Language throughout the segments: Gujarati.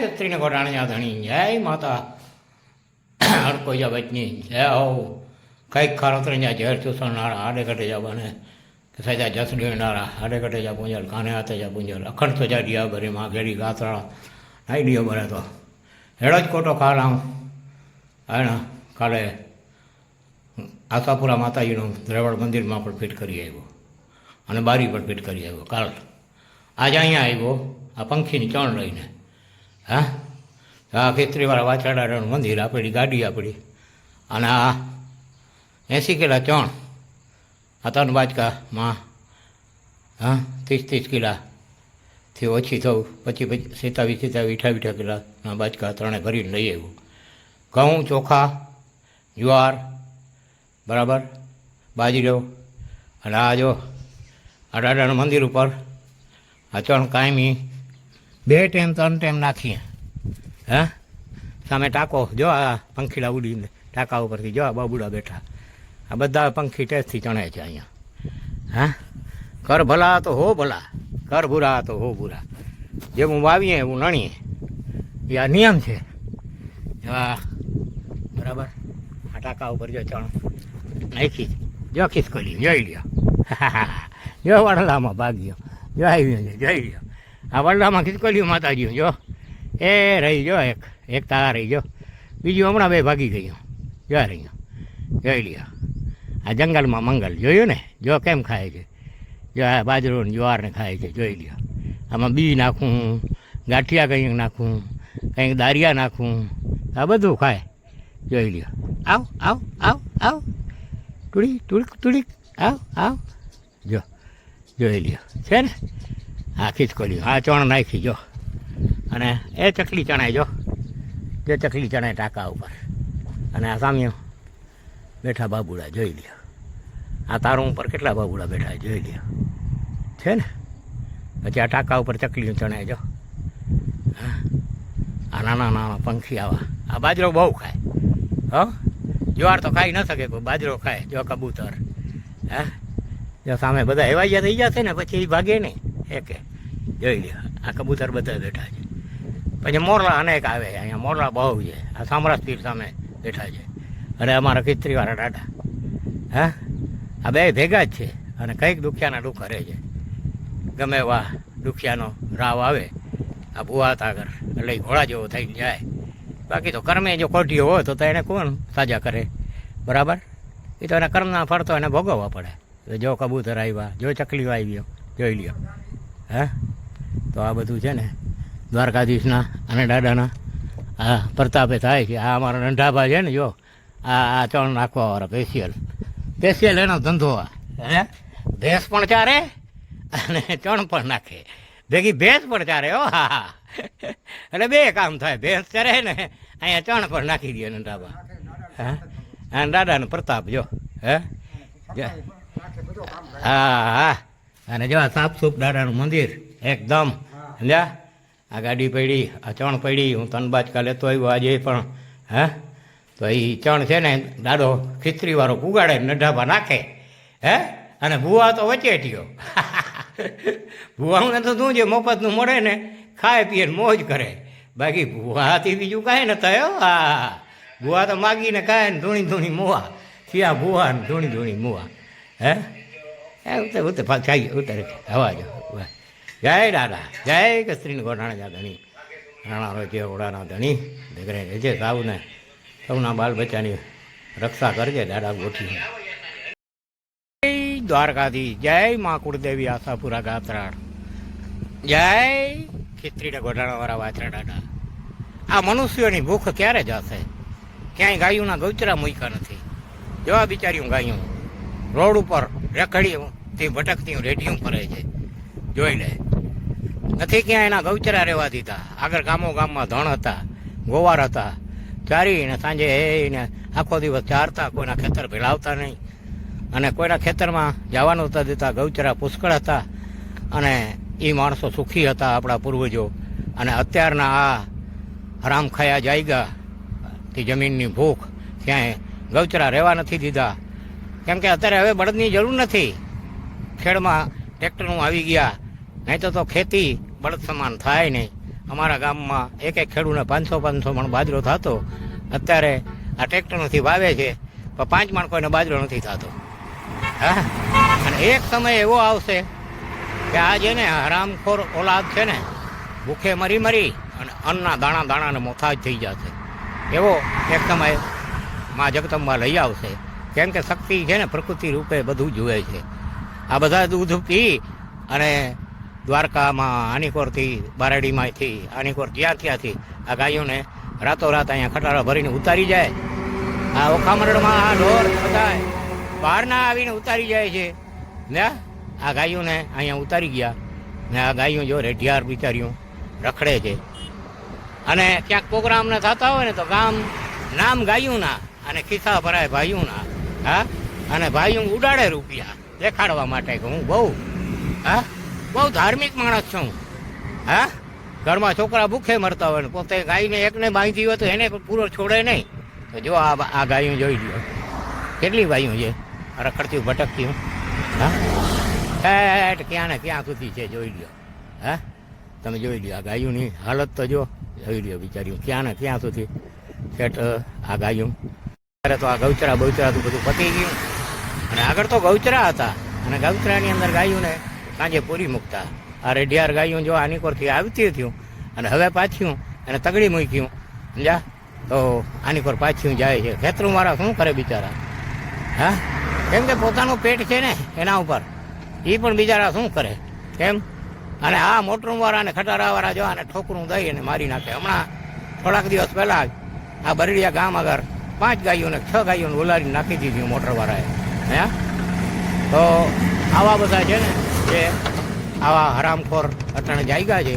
કત્રીને ઘોટાણ્યા ધણી જય માતા હડકો જા બચની જય હો કંઈક ખારો તરી જા ઝેર ચૂસણનારા આડે કટે જા બને સજા જસ ડેનારા આડે કટે જા પૂંજલ કાને હાથે જા પૂંજલ અખંડ તો જા ડિયા ભરી માં ઘેરી ગાતરા નાઈ ડિયો ભરે તો હેડો જ કોટો ખાલામ હા કાલે આશાપુરા માતાજીનું દ્રવડ મંદિરમાં પણ ફિટ કરી આવ્યો અને બારી પણ ફિટ કરી આવ્યો કાલ આજે અહીંયા આવ્યો આ પંખીની ચણ લઈને હા આ ખેતરીવાળા વાછરડાનું મંદિર આપણી ગાડી આપણી અને આ 80 કિલા ચણ આ 3 બાચકામાં હા 30 કિલાથી ઓછી થવું પછી 27 કિલાના બાચકા ત્રણે ભરીને લઈ આવ્યું ઘઉં ચોખા જુવાર બરાબર બાજરો અને આ જો આ દાદાના મંદિર ઉપર આ ચણ કાયમી 2 ટાઈમ 3 ટાઈમ નાખીએ હે સામે ટાંકો જો આ પંખીડા ઉડીને ટાંકા ઉપરથી જો આ બાબુડા બેઠા આ બધા પંખી ટેસ્ટથી ચણે છે અહીંયા હા કર ભલા તો હો ભલા કર બુરા તો હો બુરા જેવું વાવીએ એવું નણીએ એ આ નિયમ છે આ બરાબર આ ટાંકા ઉપર જો ચણ નાખી જો ખિસકોલી જોઈ લ્યો જો વડલામાં ભાગ્યો જો આવ્યો છે જોઈ લ્યો આ વડલામાં ખિસકોલ્યું માતાજી જો એ રહી જો એક તારા રહી જો બીજું હમણાં 2 ભાગી ગયું જો રહી જોઈ લ્યો આ જંગલમાં મંગલ જોયું ને જો કેમ ખાય છે જો આ બાજરો ને જુવારને ખાય છે જોઈ લ્યો આમાં બી નાખું ગાંઠિયા કંઈક નાખું કંઈક દારિયા નાખું આ બધું ખાય જોઈ લ્યો આવ આવ આવ આવ તુડીક આવ જો જોઈ લ્યો છે ને આ ખીચકોલ્યું આ ચણ નાખી જો અને એ ચકલી ચણાય જો ચકલી ચણાય ટાંકા ઉપર અને આ સામ્યો બેઠા બાબુડા જોઈ લ્યો આ તારું ઉપર કેટલા બાબુડા બેઠા જોઈ લ્યો છે ને પછી આ ટાંકા ઉપર ચકલીઓ ચણાય જો હા આ નાના પંખી આવા આ બાજરો બહુ ખાય હો જુવાર તો ખાઈ ન શકે કોઈ બાજરો ખાય જો કબૂતર હા જો સામે બધા એવાઈયા થઈ જશે ને પછી એ ભાગે નહીં એકે જોઈ લ્યો આ કબૂતર બધા બેઠા છે પછી મોરલા અનેક આવે અહીંયા મોરલા બહુ છે આ સામરાજ પીર સામે બેઠા છે અને અમારા ખીચરીવાળા દાદા હા આ 2 ભેગા જ છે અને કંઈક દુખિયાના દુઃખ કરે છે ગમે એવા દુખિયાનો રાવ આવે આ ભૂવા તાગર એટલે ઘોડા જેવો થઈને જાય બાકી તો કર્મે જો ખોટીઓ હોય તો એને કોણ સાજા કરે બરાબર એ તો એના કર્મના ફળ તો એને ભોગવવા પડે જો કબૂતર આવ્યા જો ચકલીઓ આવ્યો જોઈ લ્યો હા તો આ બધું છે ને દ્વારકાધીશના અને દાદાના આ પ્રતાપે થાય છે આ અમારા નંઢાભા છે ને જો આ ચણ નાખવાવાળા સ્પેશિયલ એનો ધંધો હે ભેંસ પણ ચારે અને ચણ પણ નાખે ભેગી ભેંસ પણ ચારે હો હા એટલે 2 કામ થાય ભેંસ ચરે ને અહીંયા ચણ પણ નાખી દે નંઢાભા હા અને દાદાનો પ્રતાપ જો હે હા અને જો સાફ સૂપ દાદાનું મંદિર એકદમ સમજ્યા આ ગાડી પડી આ ચણ પડી હું 3 બાચકા લેતો આવ્યો આજે પણ હે તો એ ચણ છે ને દાદો ખીચરીવાળો પુગાડે નઢાભા નાખે હે અને ભૂવા તો વચેટીયો ભૂવાને તો શું છે મફતનું મળે ને ખાય પીએ મોજ કરે બાકી ભૂવાથી બીજું કાંઈ ન થયો હા ભૂવા તો માગીને ખાય ને ધૂણી મુવા થયા ભૂવા ને ધૂણી મુવા હે ઉતરે હવા જો જય દાદા જય કસ્ત્રીને ગોઠાણા ધણી રાણા જે ઓળાના ધણી દીકરે રહેજે સાવને સૌના બાલ બચ્ચાની રક્ષા કરજે દાદા ગોઠી જય દ્વારકાધી જય મા કુળદેવી આશાપુરા ગાત્રાળ જય ખીચરીને ગોઠાણાવાળા વાછરા દાદા આ મનુષ્યોની ભૂખ ક્યારે જશે ક્યાંય ગાયોના ગૌચરા મૂક્યા નથી જેવા બિચારીઓ ગાયું રોડ ઉપર રેખડી તે ભટકતી રેડિયું ફરે છે જોઈ લે નથી ક્યાં એના ગૌચરા રહેવા દીધા આગળ ગામમાં ધણ હતા ગોવાર હતા ચારીને સાંજે એને આખો દિવસ ચારતા કોઈના ખેતર ભેળાવતા નહીં અને કોઈના ખેતરમાં જવાનું નહોતા દેતા ગૌચરા પુષ્કળ હતા અને એ માણસો સુખી હતા આપણા પૂર્વજો અને અત્યારના આ હરામ ખાયા જાયગા તે જમીનની ભૂખ ક્યાંય ગૌચરા રહેવા નથી દીધા કેમ કે અત્યારે હવે બળદની જરૂર નથી ખેડમાં ટ્રેક્ટરનું આવી ગયા નહીં તો ખેતી બળદ સમાન થાય નહીં અમારા ગામમાં એક એક ખેડૂને 500 મણ બાજરો થતો. અત્યારે આ ટ્રેક્ટરથી વાવે છે પણ 5 મણ કોઈને બાજરો નથી થતો. હા, અને એક સમય એવો આવશે કે આ જે ને હરામખોર ઓલાદ છે ને ભૂખે મરી મરી અને અન્નના દાણાને મોથાજ થઈ જશે. એવો એક સમય માં જગદંબા લઈ આવશે. કેમ કે શક્તિ છે ને પ્રકૃતિ રૂપે બધું જુએ છે. આ બધા દૂધ પી અને દ્વારકામાં આનીકોરથી બારડીમાંથી આનીકોર ત્યાંથી આ ગાયોને રાતોરાત અહીંયા ખટારા ભરીને ઉતારી જાય. આ ઓખામરડમાં આ ઢોર બધા બહારના આવીને ઉતારી જાય છે ને આ ગાયોને અહીંયા ઉતારી ગયા ને આ ગાયો જો રેઢિયાર બિચારીઓ રખડે છે. અને ક્યાંક પ્રોગ્રામને થતા હોય ને તો ગામ નામ ગાયુંના અને ખિસ્સા ભરાય ભાઈઓના. હા, અને ભાઈઓ ઉડાડે રૂપિયા દેખાડવા માટે કે હું બહુ ધાર્મિક માણસ છું. હા, ઘરમાં છોકરા ભૂખે મરતા હોય ને પોતે ગાયને એકને બાંધી હોય તો એને પૂરો છોડે નહીં. તો જો આ ગાયો જોઈ લ્યો કેટલી ગાયો છે રખડતી ભટકતી. હા, ક્યાં ને ક્યાં સુધી છે જોઈ લ્યો. હા, તમે જોઈ લ્યો આ ગાયોની હાલત તો જો જોઈ લ્યો બિચારીઓ ક્યાં ને ક્યાં સુધી છેટ આ ગાયો. ત્યારે તો આ ગૌચરા બૌચરા તો બધું પતી ગયું અને આગળ તો ગૌચરા હતા અને ગૌચરાની અંદર ગાયોને સાંજે પૂરી મૂકતા. આ રેઢિયાર ગાયો જો આનીકોરથી આવતી થયું અને હવે પાછું એને તગડી મૂક્યું સમજા તો આનીકોર પાછું જાય છે. ખેતરું મારા શું કરે બિચારા. હા, કેમ કે પોતાનું પેટ છે ને એના ઉપર એ પણ બિચારા શું કરે કેમ. અને આ મોટરવાળા અને ખટારાવાળા જો આને ઠોકરું દઈ અને મારી નાખે. હમણાં થોડાક દિવસ પહેલા જ આ બરડિયા ગામ આગળ 5 ગાયોને 6 ગાયોને ઉલારીને નાખી દીધી મોટરવાળાએ. હા, તો આવા બધા છે ને જે આવા હરામખોર અટાણે જાગ્યા છે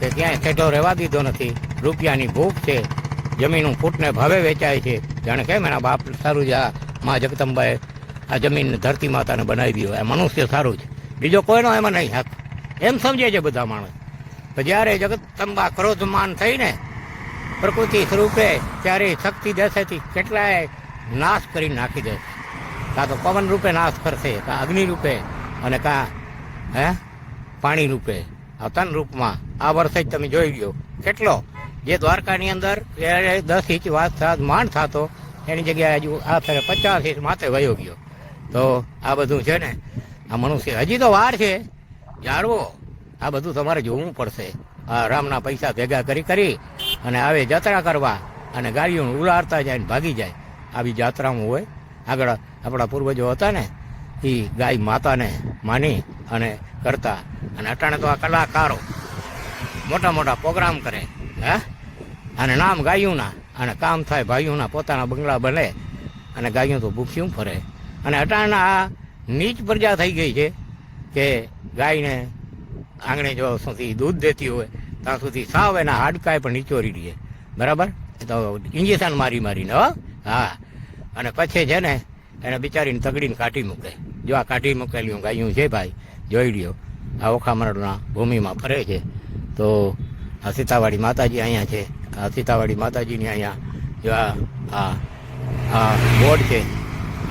કે ક્યાંય ખેડો રહેવા દીધો નથી. રૂપિયાની ભૂખ છે. જમીનું ફૂટને ભાવે વેચાય છે. જાણે કેમ એના બાપ સારું છે. આ મા જગદંબાએ આ જમીન ધરતી માતાને બનાવી દીધો. આ મનુષ્ય સારું છે, બીજો કોઈનો એમાં નહીં હક એમ સમજે છે બધા માણસ. તો જ્યારે જગદંબા ક્રોધમાન થઈને પ્રકૃતિ સ્વરૂપે ત્યારે શક્તિ દેશેથી કેટલાય નાશ કરી નાખી દેશે. કાં તો પવન રૂપે નાશ કરશે, કાં અગ્નિ રૂપે અને કાં પાણી રૂપે. આ 3 રૂપમાં આ વર્ષે જ તમે જોઈ લો કેટલો જે દ્વારકાની અંદર 10 ઇંચ વરસાદ માંડ થતો એની જગ્યાએ હજુ આ ફેરે 50 ઇંચ માથે વયો ગયો. તો આ બધું છે ને આ મનુષ્ય હજી તો વાર છે જાળવો. આ બધું તમારે જોવું પડશે. આ રામના પૈસા ભેગા કરી અને આવે જાત્રા કરવા અને ગાડીઓને ઉલાડતા જાય ને ભાગી જાય. આવી જાત્રામાં હોય. આગળ આપણા પૂર્વજો હતા ને એ ગાય માતાને માની અને કરતા. અને અટાણે તો આ કલાકારો મોટા મોટા પ્રોગ્રામ કરે. હા, અને નામ ગાયોના અને કામ થાય ભાઈઓના. પોતાના બંગલા બને અને ગાયો તો ભૂખ્યું ફરે. અને અટાણના આ નીચ પ્રજા થઈ ગઈ છે કે ગાયને આંગણે જો સુધી દૂધ દેતી હોય ત્યાં સુધી સાવ એના હાડકાય પણ નીચોરી દે. બરાબર, તો ઇન્જેક્શન મારીને હા, અને પછી છે ને એને બિચારીને તગડીને કાઢી મૂકે. જો આ કાઢી મૂકેલી ગાયું છે ભાઈ જોઈ લ્યો. આ ઓખામરડના ભૂમિમાં ફરે છે. તો આ સીતાવાડી માતાજી અહીંયા છે. આ સીતાવાડી માતાજીની અહીંયા જો આ બોર્ડ છે.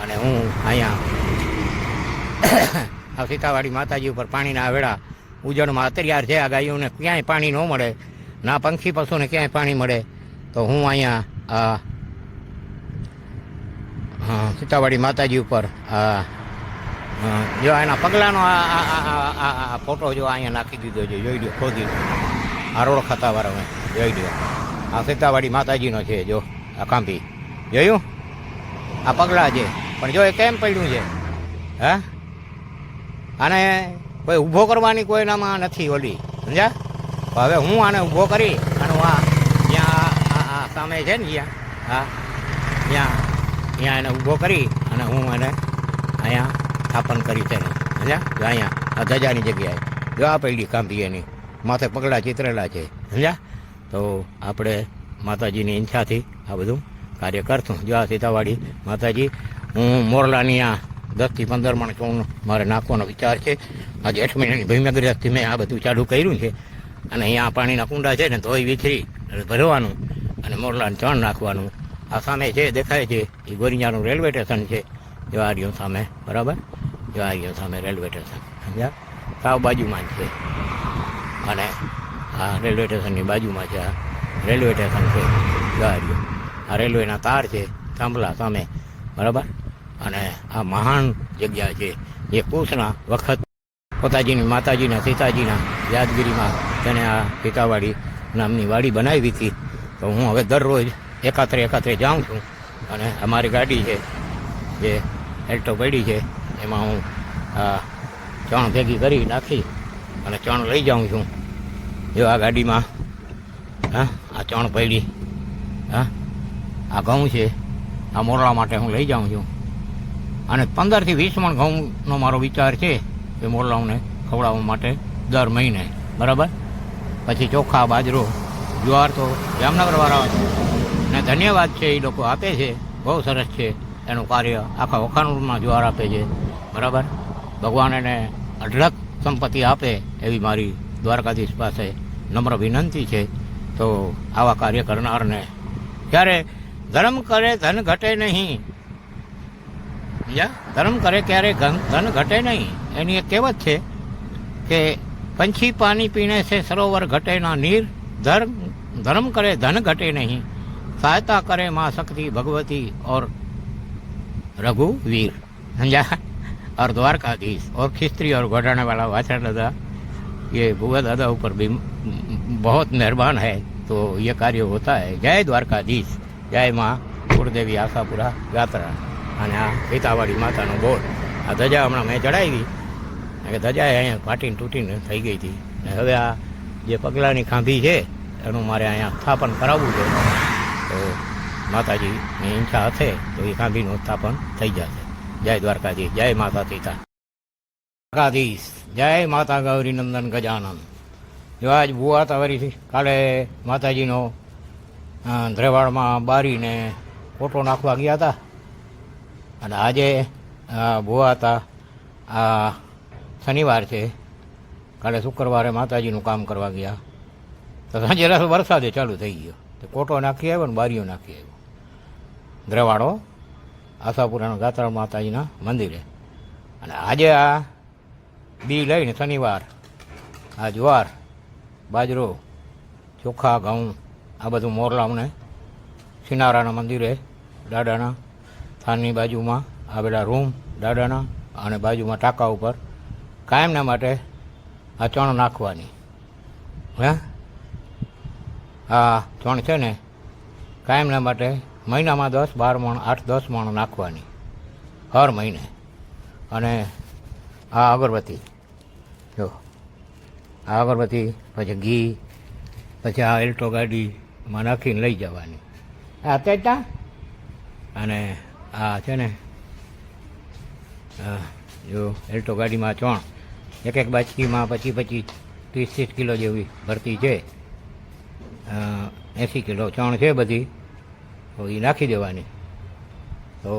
અને હું અહીંયા આ સીતાવાડી માતાજી ઉપર પાણીના વેળા ઉજળમાં અત્યાર છે. આ ગાયોને ક્યાંય પાણી ન મળે, ના પંખી પશુને ક્યાંય પાણી મળે. તો હું અહીંયા સીતાવાડી માતાજી ઉપર જો એના પગલાંનો આ ફોટો જો અહીંયા નાખી દીધો છે. જોઈ લો ખોદી આ રોડ ખાતાવાળા જોઈ લો. આ સીતાવાડી માતાજીનો છે જો આ કાંપી જોયું. આ પગલાં છે પણ જો એ કેમ પડ્યું છે. હા, આને કોઈ ઊભો કરવાની કોઈનામાં નથી ઓલી સમજ્યા. હવે હું આને ઊભો કરી અને હું જ્યાં સામે છે ને જ્યાં ત્યાં એને ઊભો કરી અને હું એને અહીંયા સ્થાપન કરી છે સમજ્યા. જો અહીંયા આ ધજાની જગ્યાએ જો આ પૈડી કાંપી એની માથે પગલાં ચિતરેલા છે સમજ્યા. તો આપણે માતાજીની ઈચ્છાથી આ બધું કાર્ય કરશું. જો આ સીતાવાડી માતાજી હું મોરલાની આ 10 થી 15 મણ ચોણ મારે નાખવાનો વિચાર છે. આજે 8 મહિનાની ભીમગ્રસ્થી મેં આ બધું ચાલુ કર્યું છે. અને અહીંયા પાણીના કુંડા છે ને ધોઈ વિખરી ભરવાનું અને મોરલાને ચણ નાખવાનું. આ સામે છે દેખાય છે એ ગોરિયાનું રેલવે સ્ટેશન છે. જો આ રહ્યું સામે બરાબર. જો આ રહ્યું સામે રેલવે સ્ટેશન સમજ્યા. સાવ બાજુમાં જ છે. અને આ રેલવે સ્ટેશનની બાજુમાં છે. આ રેલવે સ્ટેશન છે ગાડીઓ. આ રેલવેના તાર છે થાંભલા સામે, બરાબર. અને આ મહાન જગ્યા છે જે કૃષ્ણ વખત પોતાજીની માતાજીના સીતાજીના યાદગીરીમાં તેને આ સીતાવાડી નામની વાડી બનાવી હતી. તો હું હવે દરરોજ એકાત્રે જાઉં છું અને અમારી ગાડી છે જે એલ્ટો પડી છે એમાં હું આ ચણ ભેગી કરી નાખી અને ચણ લઈ જાઉં છું. જો આ ગાડીમાં આ ચણ પડી, આ ઘઉં છે, આ મોરલા માટે હું લઈ જાઉં છું. અને 15થી 20 મણ ઘઉંનો મારો વિચાર છે એ મોરલાઓને ખવડાવવા માટે દર મહિને, બરાબર. પછી ચોખા, બાજરો, જ્વાર તો જામનગરવાળા ને ધન્યવાદ છે, એ લોકો આપે છે, બહુ સરસ છે એનું કાર્ય. આખા વખાણમાં જ્વાર આપે છે, બરાબર. ભગવાન એને અઢળક સંપત્તિ આપે એવી મારી દ્વારકાધીશ પાસે નમ્ર વિનંતી છે. તો આવા કાર્ય કરનારને જ્યારે ધર્મ કરે ધન ઘટે નહીં, ધર્મ કરે ક્યારે ધન ઘટે નહીં. એની એક કહેવત છે કે પંછી પાણી પીને से સરોવર ઘટે ના નીર, धर्म करे धन घटे नहीं, सहायता करे माँ शक्ति भगवती और रघुवीर, समझा. और द्वारकाधीश और खिस्त्री और घोटाने वाला वाचन दादा, ये बुआ दादा ऊपर भी बहुत मेहरबान है. तो ये कार्य होता है. जय द्वारकाधीश, जय माँ कुलदेवी आशापुरा यात्रा. અને આ સીતાવાડી માતાનો બોર્ડ, આ ધજા હમણાં મેં ચડાવી કે ધજા અહીંયા ફાટીને તૂટીને થઈ ગઈ હતી. હવે આ જે પગલાંની ખાંભી છે એનું મારે અહીંયા સ્થાપન કરાવવું છે. તો માતાજીની ઈચ્છા હશે તો એ ખાંભીનું સ્થાપન થઈ જશે. જય દ્વારકાધીશ, જય માતા સીતા. દ્વારકાધીશ, જય માતા ગૌરી નંદન ગજાનન. જો આજ ભુવા તવરી કાલે માતાજીનો ધ્રેવાડમાં બારીને ફોટો નાખવા ગયા હતા અને આજે ભુવા હતા. આ શનિવાર છે, કાલે શુક્રવારે માતાજીનું કામ કરવા ગયા તો સાંજે વરસાદે ચાલુ થઈ ગયો. તો કોટો નાખી આવ્યો ને બારીઓ નાખી આવ્યો ધ્રેવાડો આશાપુરાના ગાત્રાળ માતાજીના મંદિરે. અને આજે આ બી લઈને શનિવાર આ જ્વાર, બાજરો, ચોખા, ઘઉં આ બધું મોરલામને સિનારાના મંદિરે દાદાના થાનની બાજુમાં આવેલા રૂમ દાદાના અને બાજુમાં ટાંકા ઉપર કાયમના માટે આ ચણ નાખવાની. આ ચણ છે ને કાયમના માટે મહિનામાં 10-12 મણ 8-10 મણ નાખવાની હર મહિને. અને આ અગરબત્તી, જો આ અગરબત્તી, પછી ઘી, પછી આ એલ્ટો ગાડીમાં નાખીને લઈ જવાની. આ અત્યારે અને આ છે ને જો એલ્ટો ગાડીમાં ચણ એક બાચકીમાં 25-30 કિલો જેવી ભરતી છે. 80 કિલો ચણ છે બધી, તો એ નાખી દેવાની. તો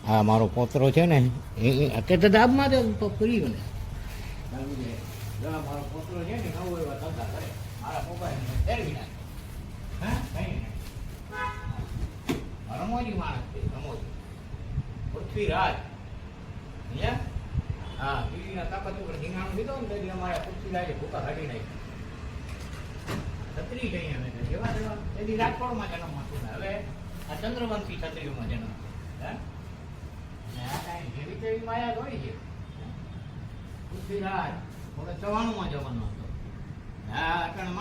આ મારો પોતરો છે ને એ અત્યારે તો દાબમાં તો પૂર્યું ને મારો પોતરો છે ને નવો એવા ધંધા કરે મારા મોબાઈલ ફેરવી નાખે. રમોજી માણસ છે, રમોજી પૃથ્વીરાજ. હા, દિલ્હીના તાકાત ઉપર ધીંગાણું લીધો ને તેથી અમારે પૃથ્વીરાજે ભૂકા કાઢી નાખી. છત્રી જઈએ અમે જેવા જેવા તેથી રાજકોટમાં જન્મમાં છું. હવે આ ચંદ્રવંશી છત્રીઓમાં જન્મ. આ કાંઈ જેવી તેવી માયા દોડી છે. પૃથ્વીરાજ 94માં જવાનો હતો. હા, અટાણે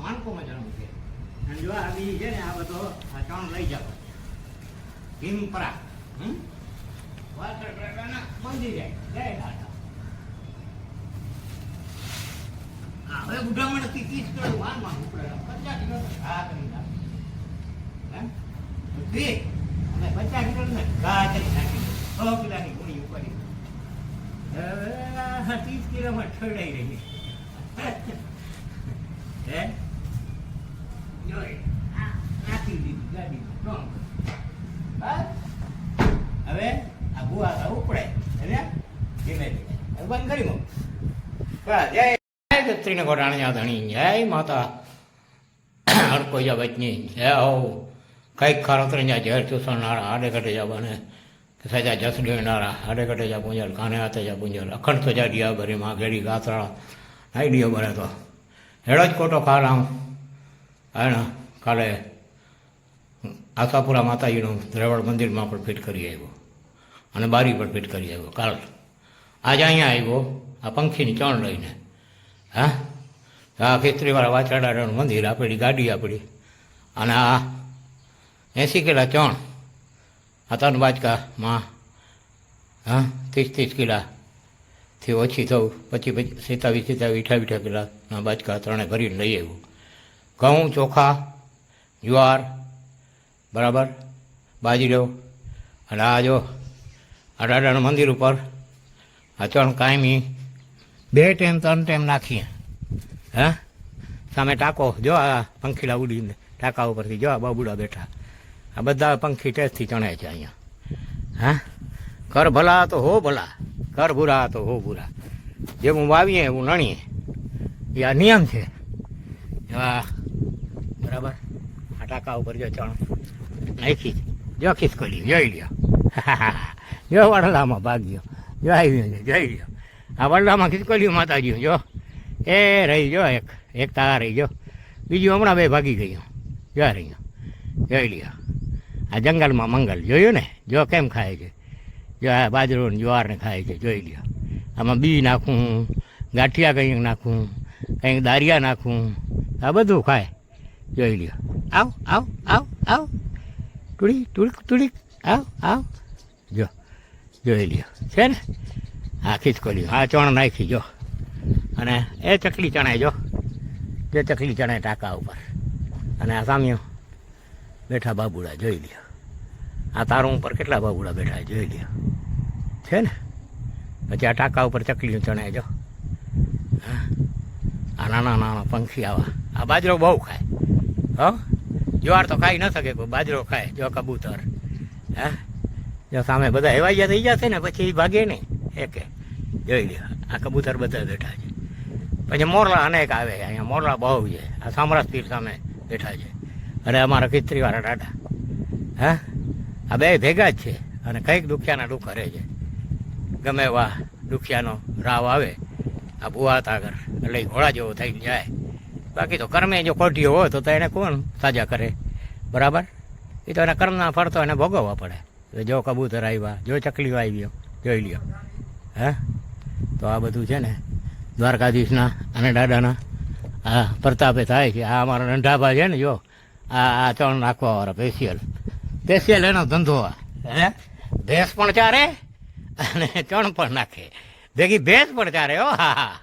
માણકોમાં જન્મ છે. અને જો આ બી છે ને આ બધો આ ચણ લઈ જાવ ભીમપરા મંદિરે. જય દાદા. હા, હવે બુઢામણ 30 કિલો વાનમાં ઉપડે 50 કિલો ઘા કરી નાખે. અને 50 કિલો ને ઘા કરી નાખી 100 કિલોની ગોળી ઉપાડી. 30 કિલોમાં ઠરડાઈ રહી. હે જોઈ નાખી દીધી ગાડીમાં. હવે આ ભુવા તો ઉપડે ધીમે ધીમે બંધ કરી મૂક. જય દત્રીને ઘોટાણ્યા ધણી, જય માતા હરકોજા બચની, જય હો કંઈક ખરતરજા ઝેર ચૂસણનારા આડે કટે જા બને સજા જસ ડેનારા આડે કટે જા પૂંજલ કાને હાથે જા પૂંજલ અખંડ તો જા ડિયા ભરી માં ઘેડી ગાતરા નાઈ ડિયો બને તો હેડો જ કોટો કાલ આમ અને કાલે આશાપુરા માતાજીનું દ્રેવડ મંદિરમાં પણ ફિટ કરી આવ્યો અને બારી પણ ફિટ કરી આવ્યો કાલ. આજે અહીંયા આવ્યો આ પંખીની ચણ લઈને. હા, આ ખેતરીવાળા વાછરડાનું મંદિર, આપણી ગાડી આપણી, અને આ 80 કિલા ચણ આ 3 બાચકામાં, હા 30 કિલાથી ઓછી થવું, પછી 27 કિલાના બાચકા 3 ભરીને લઈ આવ્યું. ઘઉં, ચોખા, જુવાર, બરાબર, બાજરો, અને આ જો આ દાદાના મંદિર ઉપર આ ચણ કાયમી 2 ટાઈમ 3 ટાઈમ નાખીએ. હા, સામે ટાંકો જો, આ પંખીડા ઉડીને ટાંકા ઉપરથી જો આ બાબુડા બેઠા, આ બધા પંખી ટેસ્ટથી ચણે છે અહીંયા. હા, કર ભલા તો હો ભલા, કર બુરા તો હો બુરા. જેવું વાવીએ એવું નણીએ, એ આ નિયમ છે. આ બરાબર, આ ટાંકા ઉપર જો ચણ નાખી, જો ખિસકોલી જોઈ લ્યો. જો વડલામાં ભાગ્યો, જો આવી જોઈ લ્યો. આ વડલામાં ખિસકોલ્યું માતાજી જો એ રહી, જો એક તારા રહી, જો બીજું હમણાં 2 ભાગી ગયું, જો રહી, જોઈ લ્યો. આ જંગલમાં મંગલ જોયું ને, જો કેમ ખાય છે, જો આ બાજરો ને જુવારને ખાય છે, જોઈ લ્યો. આમાં બી નાખું, ગાંઠિયા કંઈક નાખું, કંઈક દારિયા નાખું, આ બધું ખાય, જોઈ લ્યો. આવ આવ આવ આવ, ટુડીક ટુડીક ટુડીક, આવ આવ, જો જોઈ લ્યો. છે ને આ ખિસકોલી, આ ચણ નાખી જો, અને એ ચકલી ચણે જો, જે ચકલી ચણે ટાંકા ઉપર, અને આ સામ્યો બેઠા બાબુડા જોઈ લ્યો. આ તારું ઉપર કેટલા બાબુડા બેઠા જોઈ લ્યો. છે ને પછી આ ટાંકા ઉપર ચકલીઓ ચણે જો. હા, આ નાના નાના પંખી આવા, આ બાજરો બહુ ખાય. હો, જુવાર તો ખાઈ ન શકે, કોઈ બાજરો ખાય. જો કબૂતર, હા, જો સામે બધા હેવાઈયા થઈ જશે ને પછી ભાગે નહીં એકે, જોઈ લ્યો. આ કબૂતર બધા બેઠા છે. પછી મોરલા અનેક આવે છે અહીંયા, મોરલા બહુ છે. આ સામરાજ પીર સામે બેઠા છે, અને અમારા ખિસ્ત્રીવાળા દાદા. હા, આ 2 ભેગા જ છે, અને કંઈક દુખિયાના દુઃખ કરે છે. ગમે એવા દુખિયાનો રાવ આવે, આ ભૂવા તાગર એટલે ઘોડા જેવો થઈને જાય. બાકી તો કર્મે જો કોઠીઓ હોય તો એને કોણ સાજા કરે, બરાબર? એ તો એના કર્મના ફળ તો એને ભોગવવા પડે. જો કબૂતર આવ્યા, જો ચકલીઓ આવ્યો, જોઈ લ્યો. હા, તો આ બધું છે ને દ્વારકાધીશના અને દાદાના આ પ્રતાપે થાય છે. આ અમારા નંઢાભા છે ને, જો આ ચણ નાખવાવાળા સ્પેશિયલ એનો ધંધો. હે, ભેંસ પણ ચારે અને ચણ પણ નાખે, ભેગી ભેંસ પણ ચારે. હો, હા હા,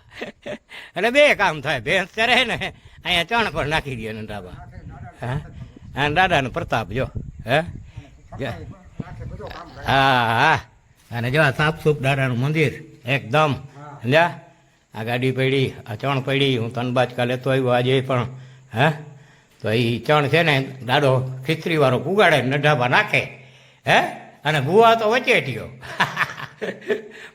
એટલે 2 કામ થાય, ભેંસ ચરે ને અહીંયા ચણ પણ નાખી દે નંઢાભા. હા, અને દાદાનો પ્રતાપ જો. હે, હા હા, અને જો આ સાપસૂપ દાદાનું મંદિર એકદમ. સમજ્યા? આ ગાડી પડી, આ ચણ પડી, હું 3 બાચકા લેતો આવ્યો આજે પણ. હે, તો એ ચણ છે ને દાડો ખિસ્ત્રીવાળો પુગાડે, નઢાભા નાખે. હે, અને ભૂવા તો વચેટીયો.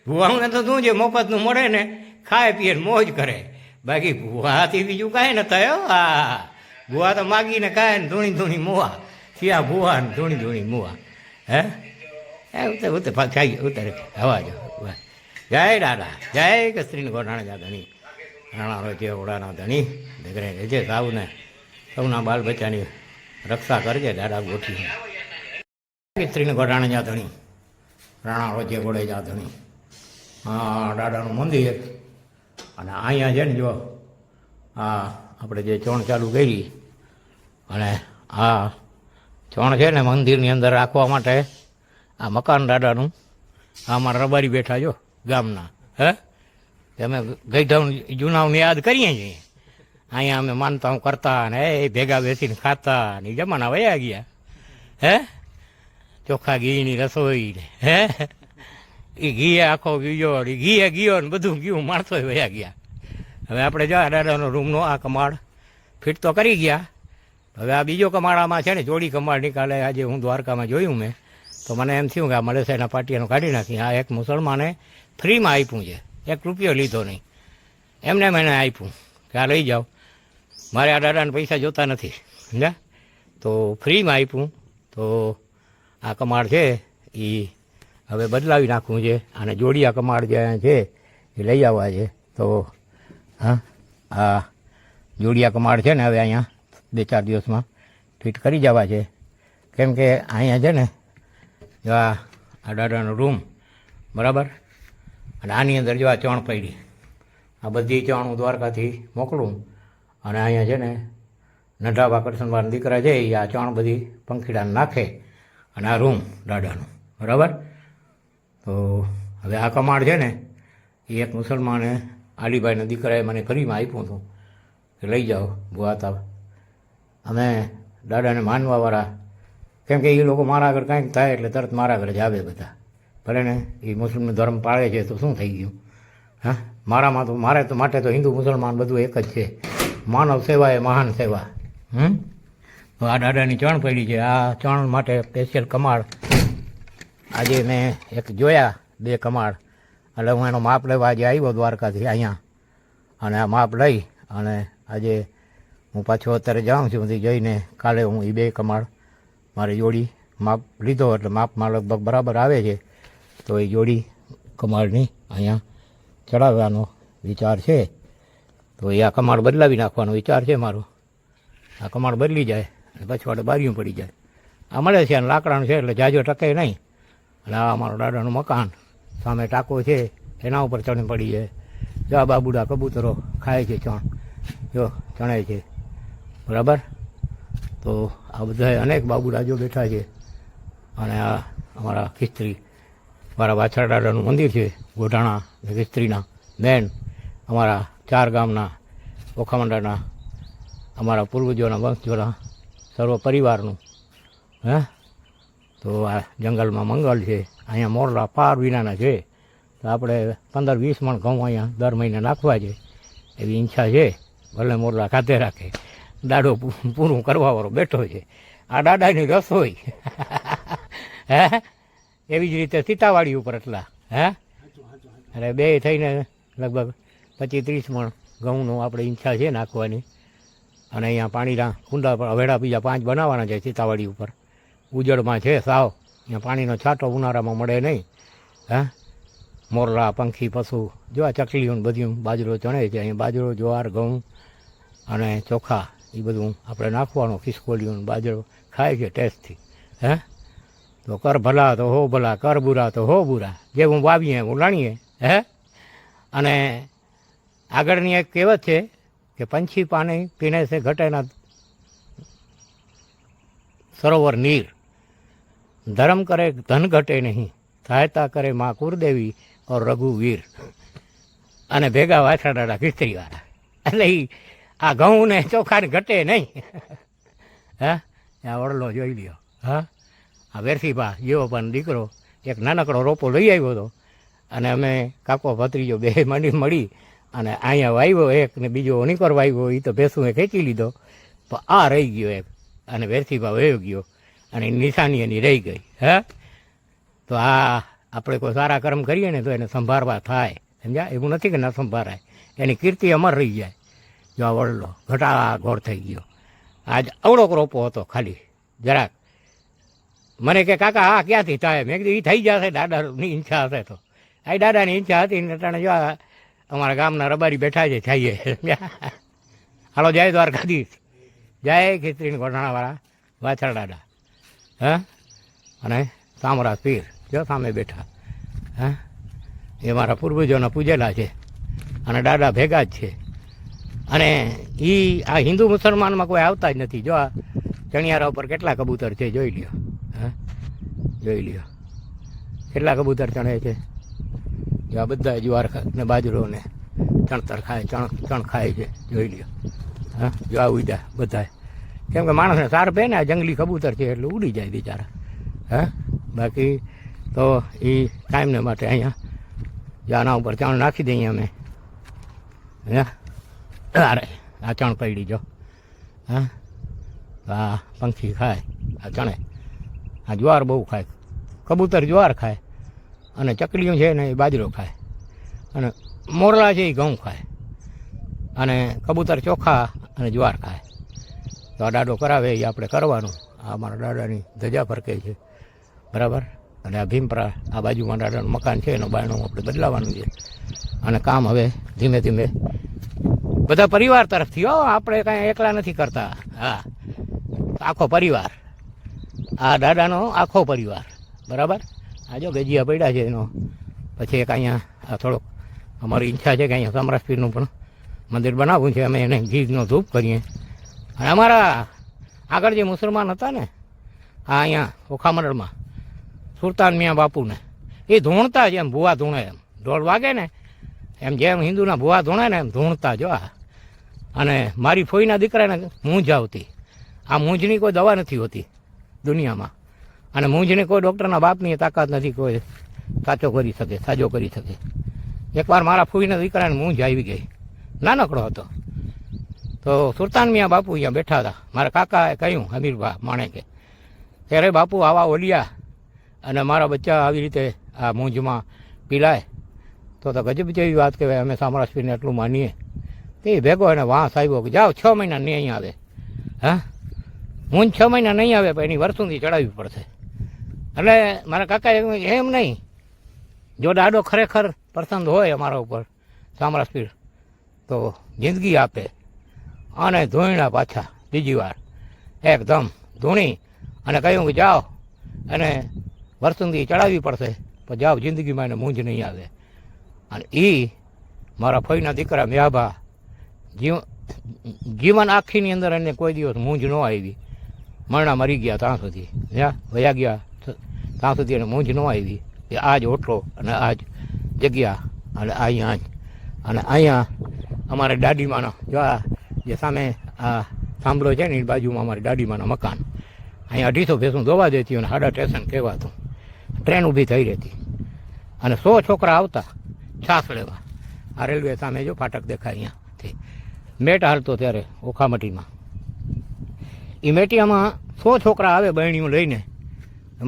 ભૂવાને તો શું છે, મફતનું મળે ને ખાય પીએ મોજ કરે. બાકી ભૂવાથી બીજું કાંઈ ન થાય. હા, ભૂવા તો માગીને ખાય ને ધૂણી ધૂણી મુવા, થયા ભૂવા ને ધૂણી ધૂણી મુવા. હે, ઉતરે હવા જો. જય દાદા, જય કસ્ત્રીને ગોઠાણા જા ધણી, રાણા રોજે ઓડાના ધણી, દીકરે રહેજે સાવને, સૌના બાલ બચ્ચાની રક્ષા કરજે દાદા ગોઠી. કસ્ત્રીને ગોઠાણા જા ધણી, રાણા રોજે ગોળે જા ધણી. હા, દાદાનું મંદિર. અને અહીંયા છે ને જો આ આપણે જે ચણ ચાલુ કરી, અને આ ચણ છે ને મંદિરની અંદર રાખવા માટે આ મકાન દાદાનું, આ અમારા રબારી બેઠા જો ગામના. હે, અમે ગઈઢાઉન જૂનાઓને યાદ કરીએ છીએ. અહીંયા અમે માનતાઓ કરતા અને એ ભેગા બેસીને ખાતા ને જમાના વયા ગયા. હે, ચોખ્ખા ઘીની રસોઈ ને, હે, એ ઘીએ આખો ગયો, એ ઘીએ ગયો ને બધું ગયું, માણસો વયા ગયા. હવે આપણે જો દાદાનો રૂમનો આ કમાડ ફિટ તો કરી ગયા. હવે આ બીજો કમાડામાં છે ને જોડી કમાડ નીકાળે. આજે હું દ્વારકામાં જોયું મેં, તો મને એમ થયું કે આ મળેસાઈના પાટિયાનું કાઢી નાખી. આ એક મુસલમાને ફ્રીમાં આપ્યું છે, 1 રૂપિયો લીધો નહીં, એમને મને આપ્યું કે આ લઈ જાઓ, મારે આ દાદાને પૈસા જોતા નથી. સમજ્યા? તો ફ્રીમાં આપ્યું. તો આ કમાડ છે એ હવે બદલાવી નાખવું છે, અને જોડિયા કમાડ જે છે એ લઈ આવવા છે. તો હા, આ જોડિયા કમાડ છે ને હવે અહીંયા 2-4 દિવસમાં ફિટ કરી જવા છે. કેમ કે અહીંયા છે ને જો આ દાદાનો રૂમ બરાબર, અને આની અંદર જો આ ચણ પડી, આ બધી ચણ હું દ્વારકાથી મોકલું, અને અહીંયા છે ને નઢાબા કરશનબાના દીકરા છે એ આ ચણ બધી પંખીડાને નાખે, અને આ રૂમ દાદાનું બરાબર. તો હવે આ કમાડ છે ને એ એક મુસલમાને આલીભાઈના દીકરાએ મને ફરીમાં આપ્યું હતું કે લઈ જાઓ ભુઆતા. અમે દાદાને માનવાવાળા, કેમ કે એ લોકો મારા આગળ કાંઈક થાય એટલે તરત મારા આગળ જ આવે બધા. ભલે ને એ મુસ્લિમ ધર્મ પાળે છે તો શું થઈ ગયું? હા, મારામાં તો મારે તો માટે તો હિન્દુ મુસલમાન બધું એક જ છે. માનવ સેવા એ મહાન સેવા. તો આ દાદાની ચણ પડી છે. આ ચણ માટે સ્પેશિયલ કમાડ આજે મેં એક જોયા, 2 કમાડ, એટલે હું એનો માપ લેવા આજે આવ્યો દ્વારકાથી અહીંયા, અને આ માપ લઈ અને આજે હું પાછો અત્યારે જાઉં છું. બધી જઈને કાલે હું એ 2 કમાડ મારી જોડી માપ લીધો, એટલે માપમાં લગભગ બરાબર આવે છે. તો એ જોડી કમાડની અહીંયા ચડાવવાનો વિચાર છે. તો એ આ કમાડ બદલાવી નાખવાનો વિચાર છે મારો. આ કમાડ બદલી જાય અને પછવાડે બારીઓ પડી જાય. આ મળે છે અને લાકડાનું છે એટલે જાજો ટકે નહીં. અને આ અમારો દાદાનું મકાન સામે ટાંકો છે, એના ઉપર ચણ પડી જાય. જો આ બાબુડા કબૂતરો ખાય છે ચણ, જો ચણે છે બરાબર. તો આ બધા અનેક બાબુડા જો બેઠા છે. અને આ અમારા ખિસ્ત્રી મારા વાછળ દાદાનું મંદિર છે, ગોઢાણા ખિસ્ત્રીના મેન, અમારા 4 ગામના ઓખામંડાના અમારા પૂર્વજોના વંશજોના સર્વ પરિવારનું. હે, તો આ જંગલમાં મંગલ છે. અહીંયા મોરલા પાર વિનાના છે. તો આપણે 15-20 મણ ઘઉં અહીંયા દર મહિને નાખવા છે એવી ઈચ્છા છે. ભલે મોરલા ખાતે રાખે, દાડો પૂરું કરવાવાળો બેઠો છે. આ દાદાની રસોઈ હે, એવી જ રીતે સીતાવાડી ઉપર એટલા. હે, એટલે 2 થઈને લગભગ 25-30 મણ ઘઉંનું આપણે ઈચ્છા છે નાખવાની. અને અહીંયા પાણીના કુંડા પર અવેડા બીજા 5 બનાવવાના છે સીતાવાડી ઉપર. ઉજળમાં છે સાવ, અહીંયા પાણીનો છાંટો ઉનાળામાં મળે નહીં. હા, મોરલા પંખી પશુ જો આ ચકલીઓ બધું બાજરો ચણે છે. અહીંયા બાજરો, જુવાર, ઘઉં અને ચોખા એ બધું આપણે નાખવાનું. ખિસકોલીઓ બાજરો ખાય છે ટેસ્ટથી. હે, તો કર ભલા તો હો ભલા, કર બુરા તો હો બુરા, જે હું વાવીએ હું લાણીએ. હે, અને આગળની એક કહેવત છે કે પંછી પાણી પીને સે ઘટે ના સરોવર નીર, ધર્મ કરે ધન ઘટે નહીં, સહાયતા કરે માં કુરદેવી ઓર રઘુવીર. અને ભેગા વાછા દાડા ખિસ્ત્રીવાળા, એટલે એ આ ઘઉં ને ચોખાને ઘટે નહીં. હા, આ વડલો જોઈ લ્યો. હા, આ વેરસીભા જેવો પણ દીકરો એક નાનકડો રોપો લઈ આવ્યો હતો, અને અમે કાકો ભત્રીજો 2 મળી અને અહીંયા વાવ્યો એક, ને બીજો નીકર વાવ્યો. એ તો ભેંસું એ ખેંચી લીધો, પણ આ રહી ગયો એક, અને વેરસીભા વયો ગયો, અને નિશાની એની રહી ગઈ. હે, તો આ આપણે કોઈ સારા કર્મ કરીએ ને તો એને સંભાળવા થાય. સમજ્યા? એવું નથી કે ન સંભાળાય, એની કીર્તિ અમર રહી જાય. જો આ વડલો ઘટા ઘોર થઈ ગયો. આજ અવળોક રોપો હતો ખાલી જરાક. મને કે કાકા આ ક્યાંથી થાય? મેં કીધું એ થઈ જશે, દાદાની ઈચ્છા હશે તો. આ દાદાની ઈચ્છા હતી ને ટાણે જો અમારા ગામના રબારી બેઠા છે, જઈએ. હાલો, જય દ્વારકાધીશ, જય ખિસ્ત્રી ગોઢાણાવાળા વાછળ દાદા. હા, અને સામરા પીર જો સામે બેઠા. હા, એ મારા પૂર્વજોના પૂજેલા છે, અને દાદા ભેગા જ છે. અને એ આ હિન્દુ મુસલમાનમાં કોઈ આવતા જ નથી. જો આ ચણિયારા ઉપર કેટલા કબૂતર છે જોઈ લ્યો. હા, જોઈ લ્યો કેટલા કબૂતર ચણે છે. જો આ બધા જુવાર ને બાજરો ને ચણતર ખાય, ચણ ખાય છે, જોઈ લ્યો. હા, જો આ ઉડ્યા બધા, કેમ કે માણસને સાર પે ને આ જંગલી કબૂતર છે એટલે ઉડી જાય બિચારા. હા, બાકી તો એ કાયમને માટે અહીંયા આના ઉપર ચણ નાખી દઈએ અમે. હે, અરે આ ચણ પડી જો. હા, આ પંખી ખાય આ ચણે. આ જુવાર બહુ ખાય, કબૂતર જુવાર ખાય, અને ચકલીઓ છે ને એ બાજરો ખાય, અને મોરલા છે એ ઘઉં ખાય, અને કબૂતર ચોખા અને જુવાર ખાય. તો આ દાડો કરાવે એ આપણે કરવાનું. આ અમારા દાદાની ધજા ફરકે છે બરાબર. અને આ ભીમપરા આ બાજુમાં દાદાનું મકાન છે, એનું બાયણું આપણે બદલાવાનું છે. અને કામ હવે ધીમે ધીમે બધા પરિવાર તરફથી હો, આપણે કાંઈ એકલા નથી કરતા. હા, આખો પરિવાર, આ દાદાનો આખો પરિવાર, બરાબર. આ જો ગજીયા પડ્યા છે એનો. પછી એક અહીંયા આ થોડોક અમારી ઈચ્છા છે કે અહીંયા સમરસ પીરનું પણ મંદિર બનાવવું છે. અમે એને ઘીનો ધૂપ કરીએ. અને અમારા આગળ જે મુસલમાન હતા ને આ અહીંયા ઓખા મંડળમાં સુલતાન મિયા બાપુને એ ધૂણતા જ એમ ભૂવા ધૂણે, એમ ઢોળ વાગે ને એમ જેમ હિન્દુના ભૂવા ધૂણે ને એમ ધૂણતા જો. અને મારી ફોઈના દીકરાને મૂંઝ આવતી. આ મૂંઝની કોઈ દવા નથી હોતી દુનિયામાં, અને મૂંઝની કોઈ ડૉક્ટરના બાપની તાકાત નથી કોઈ સાચો કરી શકે, સાજો કરી શકે. એકવાર મારા ફોઈના દીકરાને મૂંઝ આવી ગઈ, નાનકડો હતો. તો સુલતાન મિયા બાપુ અહીંયા બેઠા હતા. મારા કાકાએ કહ્યું હમીરભા માણેકે, ત્યારે બાપુ આવા ઓલિયા અને મારા બચ્ચા આવી રીતે આ મૂંઝમાં પીલાય તો ગજબ જેવી વાત કહેવાય. અમે સમરસ પીરને એટલું માનીએ. તે ભેગો એને વાંસ આવ્યો કે જાઓ 6 મહિના નહીં આવે. હા, મૂંઝ 6 મહિના નહીં આવે પણ એની વર્ષોથી ચડાવવી પડશે. એટલે મારા કાકાએ એમ નહીં, જો દાડો ખરેખર પસંદ હોય અમારા ઉપર સમરસ પીર તો જિંદગી આપે. અને ધોઈણા પાછા બીજી વાર એકદમ ધૂણી અને કહ્યું કે જાઓ અને વર્ષોથી ચડાવવી પડશે પણ જાઓ, જિંદગીમાં એને મૂંઝ નહીં આવે. અને એ મારા ફઈના દીકરા મ્યાભા જીવન આખીની અંદર એને કોઈ દિવસ મૂંઝ ન આવી. મરણા મરી ગયા ત્યાં સુધી, જ્યાં વયા ગયા ત્યાં સુધી એને મૂંઝ ન આવી. એ આ જ ઓટલો અને આ જ જગ્યા અને અહીંયા જ. અને અહીંયા અમારે દાદીમાનો જો આ જે સામે આ થાંભલો છે ને એ બાજુમાં અમારી દાદીમાના મકાન. અહીંયા 250 ભેંસું દોવા દેતી અને હાડા સ્ટેશન કહેવાતું. ટ્રેન ઊભી થઈ રહેતી અને 100 છોકરા આવતા છાસ લેવા. આ રેલવે સામે જો ફાટક દેખાય અહીંયાથી. મેટ હાલતો ત્યારે ઓખામટીમાં. એ મેટિયામાં 100 છોકરા આવે બહેણીઓ લઈને.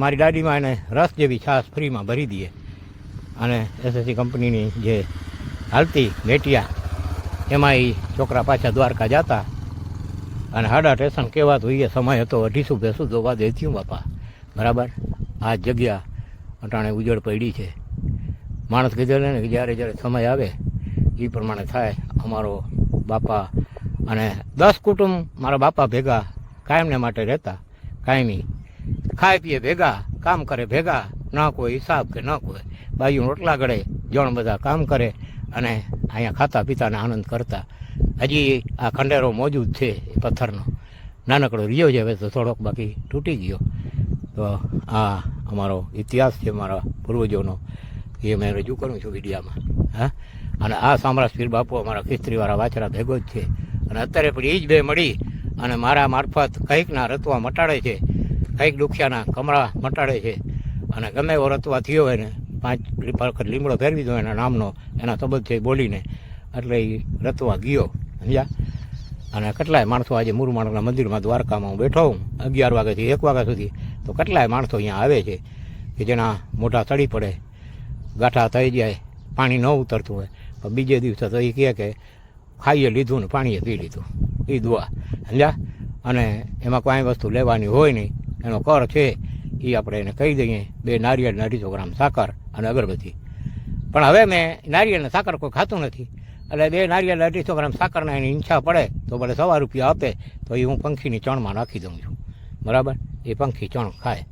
મારી દાદીમાં એને રસ જેવી છાસ ફ્રીમાં ભરી દઈએ. અને એસએસસી કંપનીની જે હાલતી મેટિયા એમાં એ છોકરા પાછા દ્વારકા જતા. અને હાડા સ્ટેશન કહેવાતું એ સમય હતો. 250 ભેંસું દોવા દેતી બાપા, બરાબર. આ જગ્યા અટાણે ઉજળ પડી છે. માણસ કીધેલું ને કે જ્યારે જ્યારે સમય આવે એ પ્રમાણે થાય. અમારો બાપા અને 10 કુટુંબ મારા બાપા ભેગા કાયમને માટે રહેતા. કાયમી ખાય પીએ ભેગા, કામ કરે ભેગા, ન કોઈ હિસાબ કે ન કોઈ. બાજુ રોટલા ગળે જણ બધા કામ કરે અને અહીંયા ખાતા પીતાને આનંદ કરતા. હજી આ ખંડેરો મોજૂદ છે એ પથ્થરનો, નાનકડો રહ્યો છે હવે તો થોડોક, બાકી તૂટી ગયો. તો આ અમારો ઇતિહાસ છે મારા પૂર્વજોનો, એ મેં રજૂ કરું છું વિડીયામાં. હા, અને આ સમરસ પીર બાપુ અમારા ખિસ્ત્રીવાળા વાછરા ભેગો જ છે. અને અત્યારે પણ એ જ બે મળી અને મારા મારફત કંઈકના રતવા મટાડે છે, કંઈક દુખિયાના કમરા મટાડે છે. અને ગમે એવો રતવા થયો હોય ને 5 વખત લીમડો ફેરવી દો એના નામનો, એના તબદ છે બોલીને, એટલે એ રતવા ગયો, સમજ્યા. અને કેટલાય માણસો આજે મુરુમાણના મંદિરમાં દ્વારકામાં હું બેઠો હું 11 વાગ્યાથી 1 વાગ્યા સુધી. તો કેટલાય માણસો અહીંયા આવે છે કે જેના મોઢા ચડી પડે, ગાંઠા થઈ જાય, પાણી ન ઉતરતું હોય, પણ બીજે દિવસે તો એ કહે કે ખાઈએ લીધું ને પાણીએ પી લીધું. એ દુઆ, સમજ્યા. અને એમાં કોઈ વસ્તુ લેવાની હોય નહીં, એનો કર છે એ આપણે એને કહી દઈએ. 2 નારિયેળ 250 ગ્રામ સાકર અને અગરબત્તી. પણ હવે મેં નારિયેળ ને સાકર કોઈ ખાતું નથી, એટલે 2 નારિયેળ 250 ગ્રામ સાકરના એની ઈચ્છા પડે તો ભલે ₹1.25 આપે તો એ હું પંખીની ચણમાં નાખી દઉં છું, બરાબર. એ પંખી ચણ ખાય,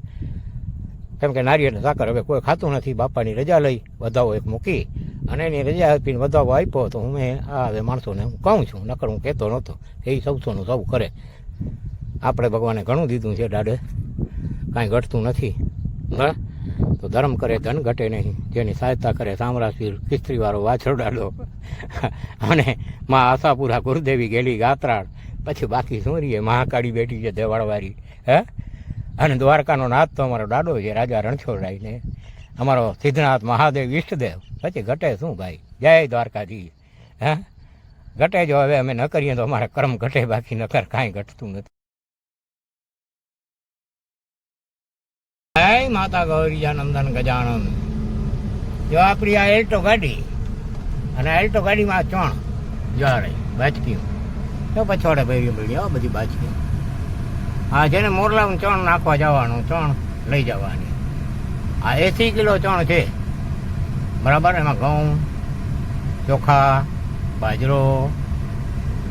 કેમ કે નારિયેળ સાકર હવે કોઈ ખાતું નથી. બાપાની રજા લઈ વધાવો એક મૂકી અને એની રજા આપીને વધાવો આપ્યો તો હું આ હવે માણસોને હું કહું છું, નકર હું કહેતો નહોતો. એ સૌનું સૌ કરે. આપણે ભગવાને ઘણું દીધું છે દાડે, કાંઈ ઘટતું નથી. હા, તો ધર્મ કરે ધન ઘટે નહીં. જેની સહાયતા કરે સમરસ પીર ખિસ્ત્રીવાળો વાછરો દાડો અને માં આશાપુરા ગુરુદેવી ગેલી ગાત્રાળ. પછી બાકી શું રહીએ? મહાકાળી બેઠી છે દેવાળવાળી. હે, અને દ્વારકાનો નાથ તો અમારો દાડો છે રાજા રણછોડરાયને, અમારો સિદ્ધનાથ મહાદેવ ઈષ્ટદેવ. પછી ઘટે શું ભાઈ? જય દ્વારકાજી. હા, ઘટે જો હવે અમે ન કરીએ તો અમારા કર્મ ઘટે, બાકી નકર કાંઈ ઘટતું નથી. જય માતા ગૌરીજા નંદન ગજાનંદ. જો આપણી આ એલ્ટો ગાડી, અને એલ્ટો ગાડીમાં ચણ જો રહી બાચકી તો પછવાડે ભરી મળી આવો બધી બાચકી. હા, જેને મોરલામાં ચણ નાખવા જવાનું, ચણ લઈ જવાની. આ 80 કિલો ચણ છે, બરાબર. એમાં ઘઉં, ચોખા, બાજરો,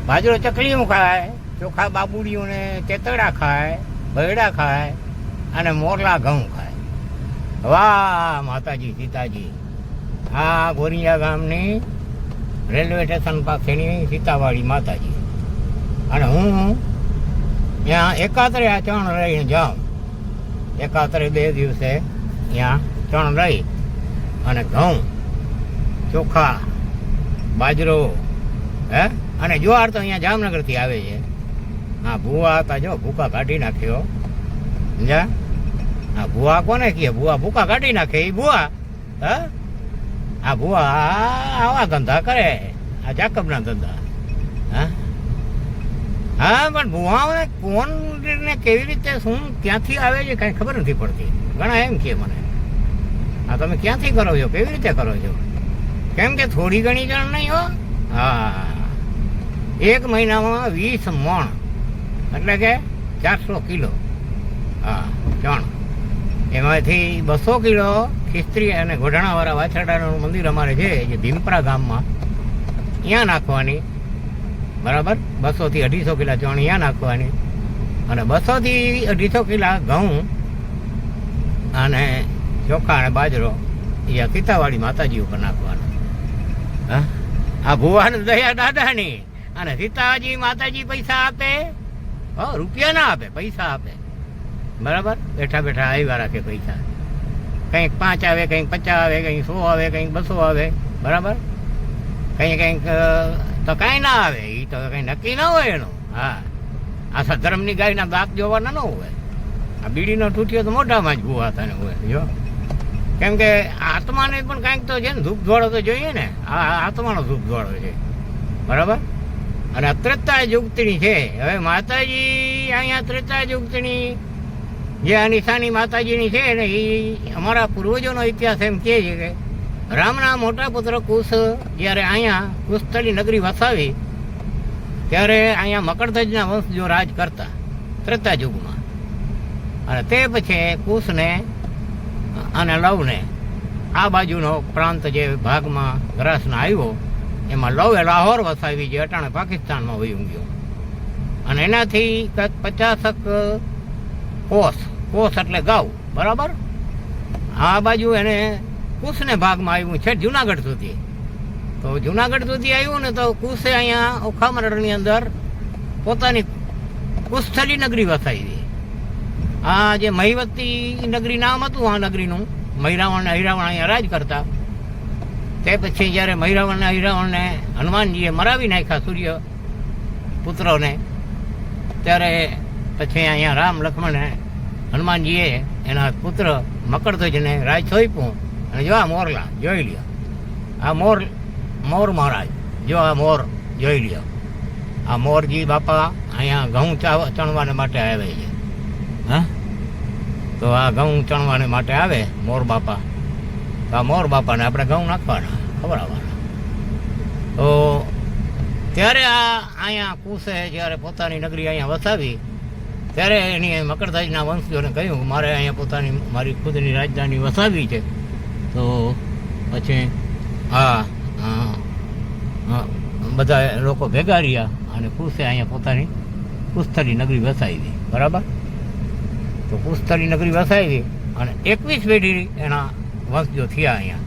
બાજરો ચકલીઓ ખાય, ચોખા બાબુડીઓ ને તેતડા ખાય, બૈડા ખાય અને મોરલા ઘઉં ખાય. વાહ માતાજી સીતાજી, આ ગોરિયા ગામની રેલવે સ્ટેશન પાસેની સીતાવાળી માતાજી. અને હું ત્યાં એકાત્રે આ ચણ રહીને જાઉં, એકાત્રે 2 દિવસે ત્યાં ચણ રહી અને ઘઉં, ચોખા, બાજરો હે અને જ્વાર તો અહીંયા જામનગરથી આવે છે. હા ભૂવા હતા, જો ભૂકા કાઢી નાખ્યો. સમજ્યા? હા ભૂવા કોને કહે? ભૂવા ભૂકા કાઢી નાખે એ ભૂવા. હા આ ભૂવા આવા ધંધા કરે, આ જાકબના ધંધા. હા હા પણ ભૂવાઓને કોણ ને કેવી રીતે શું ક્યાંથી આવે છે કાંઈ ખબર નથી પડતી. ઘણા એમ કહે મને, હા તમે ક્યાંથી કરો છો, કેવી રીતે કરો છો? કેમ કે થોડી ઘણી જણ નહીં હો. હા 1 મહિનામાં 20 મણ એટલે કે 400 કિલો. હા ચણ, એમાંથી 200 કિલો ખીસ્ત્રી અને ઘોડાણાવાળા વાછરડાનું મંદિર અમારે છે જે ભીમપરા ગામમાં, ત્યાં નાખવાની. બરાબર 200 થી 250 કિલા ચણ ત્યાં નાખવાની અને 200 થી 250 કિલા ઘઉં અને ચોખા અને બાજરો અહીંયા સીતાવાળી માતાજી ઉપર નાખવાનો. હા આ ભુવાન દયા દાદાની. અને સીતાજી માતાજી પૈસા આપે, રૂપિયા ના આપે, પૈસા આપે. બરાબર બેઠા બેઠા આવ્યા રાખે પૈસા. કંઈક 5 આવે, કંઈક 50 આવે, કંઈક 100 આવે, કંઈક 200 આવે. બરાબર કંઈક તો કાંઈ ના આવે, એ તો કંઈ નક્કી ના હોય એનું. હા આ સધર્મની ગાયના દાંત જોવાના ન હોય. આ બીડીનો તૂટ્યો તો મોઢામાં જ ભૂવા તને હોય. જો કેમ કે આત્માને પણ કાંઈક તો છે ને, ધૂપ ધોળો તો જોઈએ ને. આ આત્માનો ધૂપ ધોળો છે. બરાબર અને ત્રેતા યુગતની છે. હવે માતાજી અહીંયા ત્રેતા યુગતની જે આ નિશાની માતાજીની છે ને, એ અમારા પૂર્વજોનો ઇતિહાસ એમ કહે છે કે રામના મોટા પુત્ર કુશ જ્યારે અહીંયા કુશસ્થળી નગરી વસાવી ત્યારે અહીંયા મકરધ્વજના વંશજો રાજ કરતા ત્રેતા યુગમાં. અને તે પછી કુશને અને લવને આ બાજુનો પ્રાંત જે ભાગમાં ગ્રાસના આવ્યો એમાં લવે લાહોર વસાવી, જે અટાણે પાકિસ્તાનમાં વયું ગયો. અને એનાથી કંઈક 50 કોસ એટલે ગાઉ. બરાબર આ બાજુ એને કુશને ભાગમાં આવ્યું છે જુનાગઢ સુધી. તો જુનાગઢ સુધી આવ્યું ને તો કુશે અહીંયા ઓખામરણની અંદર પોતાની કુશસ્થળી નગરી વસાવી. આ જે મહિવતી નગરી નામ હતું આ નગરીનું, મહિરાવણ અહીંયા રાજ કરતા. તે પછી જ્યારે મહિરાવણને હનુમાનજીએ મરાવી નાખ્યા સૂર્ય પુત્રોને, ત્યારે પછી અહીંયા રામ લક્ષ્મણે હનુમાનજીએ એના પુત્ર મકરધ્વજને રાજ સોંપ્યું. અને જો આ મોરલા જોઈ લ્યો, આ મોર મહારાજ, જો આ મોર જોઈ લ્યો. આ મોરજી બાપા અહીંયા ઘઉં ચણવાને માટે આવે છે. હા તો આ ઘઉં ચણવાને માટે આવે મોર બાપા. તો આ મોર બાપાને આપણે ઘઉં નાખવાના, ખવડાવવાના. તો ત્યારે આ અહીંયા કુશે જ્યારે પોતાની નગરી અહીંયા વસાવી ત્યારે એની મકરધ્વજના વંશજોને કહ્યું મારે અહીંયા મારી ખુદની રાજધાની વસાવી છે. તો પછી બધા લોકો ભેગા રહ્યા અને કુશે અહીંયા પોતાની કુશસ્થળી નગરી વસાવી. બરાબર તો કુશસ્થળી નગરી વસાવી અને 21 પેઢી એના વંશજો થયા અહીંયા.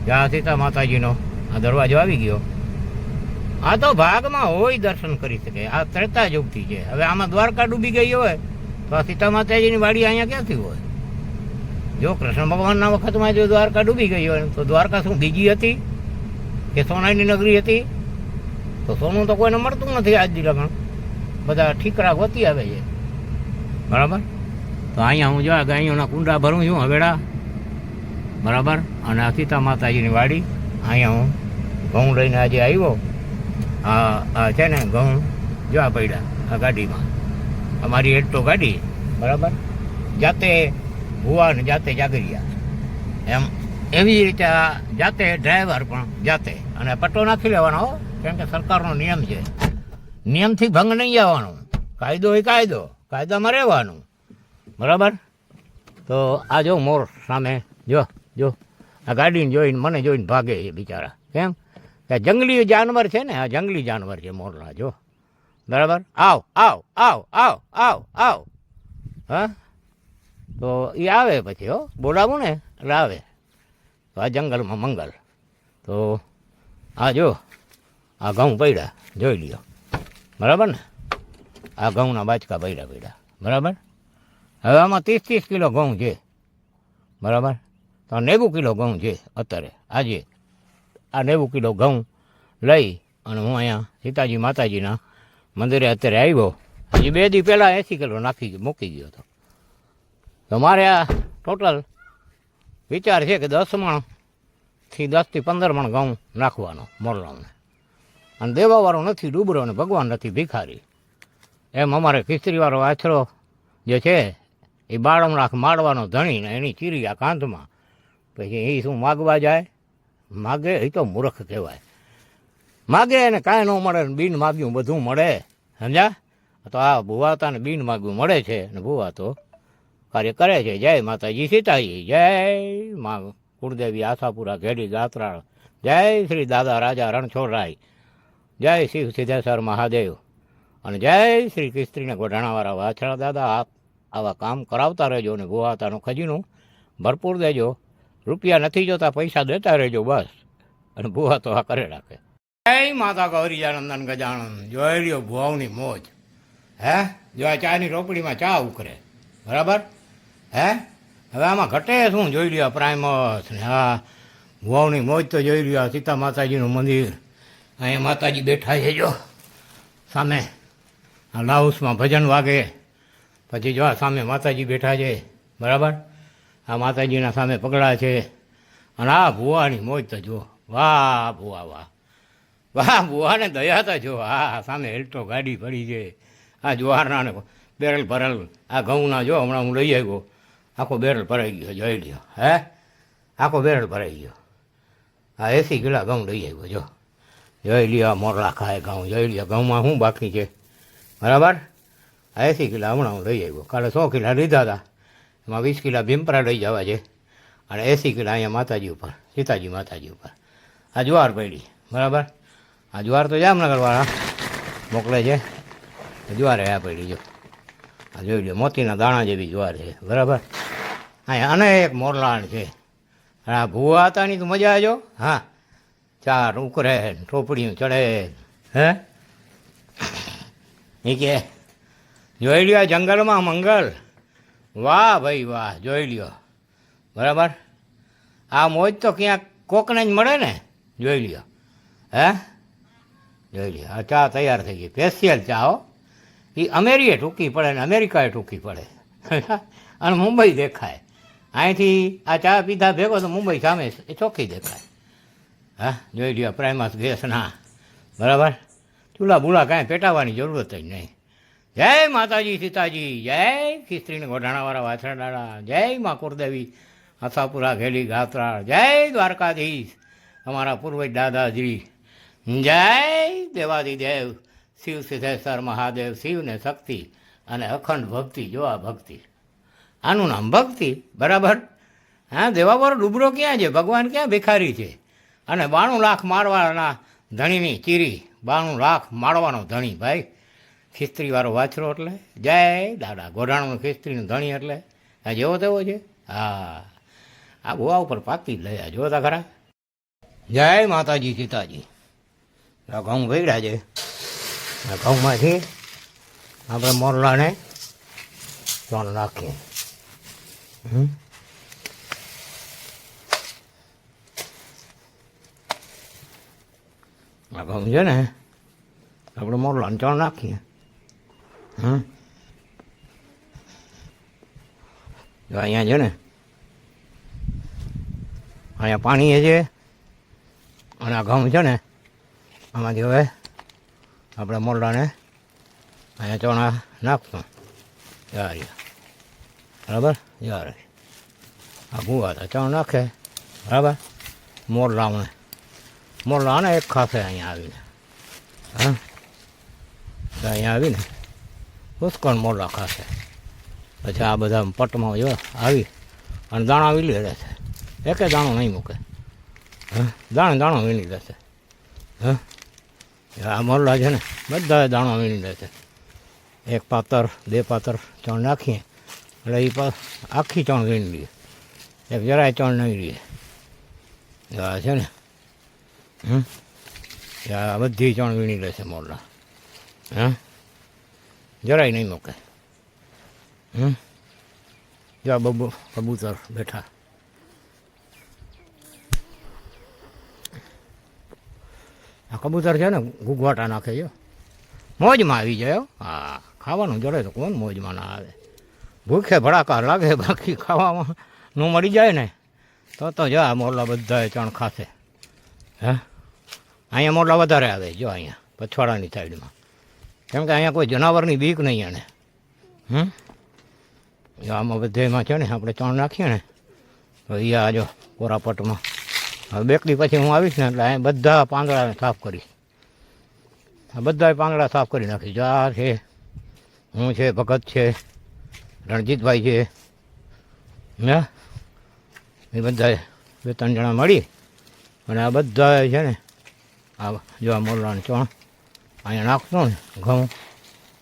જ્યાં સીતા માતાજીનો આ દરવાજો આવી ગયો. આ તો ભાગમાં હોય દર્શન કરી શકે. આ ત્રેતા યુગથી છે. હવે આમાં દ્વારકા ડૂબી ગઈ હોય તો આ સીતા માતાજીની વાડી અહીંયા ક્યાંથી હોય? જો કૃષ્ણ ભગવાનના વખતમાં જો દ્વારકા ડૂબી ગઈ હોય તો દ્વારકા શું બીજી હતી કે સોનાની નગરી હતી? તો સોનું તો કોઈને મળતું નથી આજ દિલા, પણ બધા ઠીકરા ગોતી આવે છે. બરાબર તો અહીંયા હું જો ગાયોના કુંડા ભરું છું હવેડા. બરાબર અને આ સીતા માતાજીની વાડી અહીંયા હું ઘઉં લઈને આજે આવ્યો. આ છે ને ઘઉં જો આ પડ્યા આ ગાડીમાં, અમારી એટો ગાડી. બરાબર જાતે ભુવા ને જાતે જાગરિયા એમ એવી રીતે જાતે ડ્રાઈવર પણ જાતે. અને પટ્ટો નાખી લેવાનો, કેમ કે સરકારનો નિયમ છે. નિયમથી ભંગ નહીં જવાનો. કાયદો એ કાયદામાં રહેવાનું. બરાબર તો આ જો મોર સામે જો આ ગાડીને જોઈને મને જોઈને ભાગે છે બિચારા. કેમ કે જંગલી જાનવર છે ને, આ જંગલી જાનવર છે મોરલા, જો બરાબર. આવ આવ આવ આવ આવ આવ. હા, તો એ આવે પછી હો, બોલાવું ને એટલે આવે. તો આ જંગલમાં મંગલ. તો આ જો આ ઘઉં પડ્યા જોઈ લ્યો, બરાબર ને. આ ઘઉંના બાચકા પડ્યા, બરાબર. હવે આમાં 30 કિલો ઘઉં છે, બરાબર. તો 90 કિલો ઘઉં છે અત્યારે. આજે આ 90 કિલો ઘઉં લઈ અને હું અહીંયા સીતાજી માતાજીના મંદિરે અત્યારે આવ્યો. હજી 2 દી પહેલાં 80 કિલો મૂકી ગયો હતો. તો મારે આ ટોટલ વિચાર છે કે 10 મણથી 10 થી 15 મણ ઘઉં નાખવાનો મોરલાઓને. અને દેવાવાળો નથી ડૂબરો ને ભગવાન નથી ભિખારી. એમ અમારે ખીચડીવાળો આછરો જે છે એ 12 લાખ માળવાનો ધણી ને એની ચીરી આ કાંધમાં. પછી એ શું માગવા જાય? માગે એ તો મૂર્ખ કહેવાય. માગે એને કાંઈ ન મળે ને બિન માગ્યું બધું મળે, સમજ્યા? તો આ ભુવા તાને બિન માગ્યું મળે છે ને ભુવા તો કાર્ય કરે છે. જય માતાજી સીતાજી, જય મા કુળદેવી આશાપુરા ઘેડી ગાત્રાળ, જય શ્રી દાદા રાજા રણછોડરાય, જય શિવ સિદ્ધેશ્વર મહાદેવ, અને જય શ્રી કિસ્ત્રીને ગોઢાણાવાળા વાછડા દાદા. આવા કામ કરાવતા રહેજો ને ભુવાતાનો ખજીનું ભરપૂર દેજો. રૂપિયા નથી જોતા, પૈસા દેતા રહેજો બસ. અને ભુવા તો આ કરે રાખે. જય માતા ગૌરીજાનંદન ગજાનંદ. જોઈ લ્યો ભુવાઓની મોજ. હે, જો આ ચાની રોપડીમાં ચા ઉકરે, બરાબર. હે, હવે આમાં ઘટે શું? જોઈ લ્યો પ્રાઇમસ ને હા ભુવાઓની મોજ તો જોઈ લ્યો. સીતા માતાજીનું મંદિર, અહીંયા માતાજી બેઠા છે જો સામે. આ લાઉસમાં ભજન વાગે. પછી જો સામે માતાજી બેઠા છે, બરાબર. આ માતાજીના સામે પગલા છે. અને આ ભુવાની મોજ તો જુઓ. વાહ ભુવા વાહ, વાહ ભુવાને દયા તો જો. હા, સામે એલ્ટો ગાડી પડી છે. આ જુવારના ને બેરલ ભરેલ આ ઘઉંના જો હમણાં હું લઈ આવ્યો. આખો બેરલ ભરાઈ ગયો, જોઈ લ્યો. હે, આખો બેરલ ભરાઈ ગયો. આ 80 કિલા ઘઉં લઈ આવ્યો જો. જોઈ લ્યો મોરલા ખાય ઘઉં. જોઈ લ્યો ઘઉંમાં શું બાકી છે, બરાબર. આ 80 કિલા હમણાં હું લઈ આવ્યો. કાલે 100 કિલા લીધા હતા, એમાં 20 કિલા ભીમપરા લઈ જવા છે અને 80 કિલા અહીંયા માતાજી ઉપર, સીતાજી માતાજી ઉપર. આ જુવાર પડી, બરાબર. આ જુવાર તો જામનગરવાળા મોકલે છે. જુવાર આ પડી જો. આ જોઈ લો મોતીના દાણા જેવી જુવાર છે, બરાબર. અહીંયા અનેક મોરલાણ છે. આ ભૂવા હતાની તો મજા આવજો. હા, ચાર ઉકરે ટોપડીઓ ચડે. હે, એ કે જોઈ લ્યો જંગલમાં મંગલ. વાહ ભાઈ વાહ, જોઈ લ્યો, બરાબર. આ મોજ તો ક્યાંક કોકને જ મળે ને. જોઈ લ્યો. હે, જોઈ લ્યો આ ચા તૈયાર થઈ ગઈ. સ્પેશિયલ ચા હો. એ અમેરિકે ટૂંકી પડે ને અમેરિકાએ ટૂંકી પડે. અને મુંબઈ દેખાય અહીંથી. આ ચા પીધા ભેગો તો મુંબઈ સામે એ ચોખ્ખી દેખાય. હા, જોઈ લ્યો પ્રાઇમસ ગેસના, બરાબર. ચૂલા બુલા કાંઈ પેટાવાની જરૂરત જ નહીં. જય માતાજી સીતાજી, જય ખીસ્ત્રીને ગોઢાણાવાળા વાછરડાળા, જય મા કુળદેવી આશાપુરા ઘેલી ગાત્રાળ, જય દ્વારકાધીશ અમારા પૂર્વજ દાદાજી, જય દેવાદિદેવ શિવ સિદ્ધેશ્વર મહાદેવ. શિવને શક્તિ અને અખંડ ભક્તિ. જો આ ભક્તિ, આનું નામ ભક્તિ, બરાબર. હા, દેવાવાળો ડુબરો ક્યાં છે? ભગવાન ક્યાં ભિખારી છે? અને 92 લાખ મારવાના ધણીની ચીરી, 92 લાખ મારવાનો ધણી ભાઈ. ખિસ્ત્રીવાળો વાછરો એટલે જય દાદા. ગોઢાણું ખિસ્ત્રીનું ધણી એટલે આ જેવો તેવો છે. હા, આ ભુવા ઉપર પાકી જ લયા જોતા ખરા. જય માતાજી સીતાજી. આ ઘઉં ભેગડા છે. આ ઘઉંમાંથી આપણે મોરલાને ચોણ નાખીએ. આ ઘઉં છે ને આપણે મોરલાને ચોણ નાખીએ. અહીંયા છે ને અહીંયા પાણી છે અને આ ઘઉં છે ને આમાંથી હવે આપણે મોરલાને અહીંયા ચોણા નાખશું. યાર, બરાબર. યાર આ ભૂવા તો ચણ નાખે, બરાબર. મોરલાને એક ખાશે અહીંયા આવીને. હા, અહીંયા આવીને પુષ્કળ મોરલા ખાશે. પછી આ બધા પટમાં જો આવી અને દાણા વીલી રહેશે. એકે દાણો નહીં મૂકે. હા, દાણો વીણી લેશે. હા આ મોરલા છે ને બધા દાણા વીણી લે છે. એક પાતર 2 પાતર ચણ નાખીએ એટલે એ આખી ચણ વીણી લઈએ, એક જરાય ચણ નહીં લઈએ. આ છે ને આ બધી ચણ વીણી લે છે મોરલા. હા જરાય નહીં મૂકે. જા કબૂતર બેઠા. આ કબૂતર છે ને ઘૂઘવાટા નાખે છે, મોજમાં આવી જાય. હા ખાવાનું જડે તો કોણ મોજમાં ના આવે. ભૂખે ભડાકા લાગે, બાકી ખાવામાં ન મળી જાય ને તો જા મોરલા બધા ચણ ખાશે. હે અહીંયા મોરલા વધારે આવે જો અહીંયા પછવાડાની સાઈડમાં, કેમ કે અહીંયા કોઈ જનાવરની બીક નહીં એને. આમાં બધેમાં છે ને આપણે ચણ નાખીએ ને તો એ આ જો કોરાપટમાં હવે બેકડી પછી હું આવીશ ને એટલે અહીંયા બધા પાંદડાને સાફ કરીશ. આ બધા પાંદડા સાફ કરી નાખીશ. આ છે, હું છે, ભગત છે, રણજીતભાઈ છે, ને એ બધા 2-3 જણા મળી અને આ બધા છે ને આ જો આ મોરલાની ચણ અહીંયા નાખતો ને ઘઉં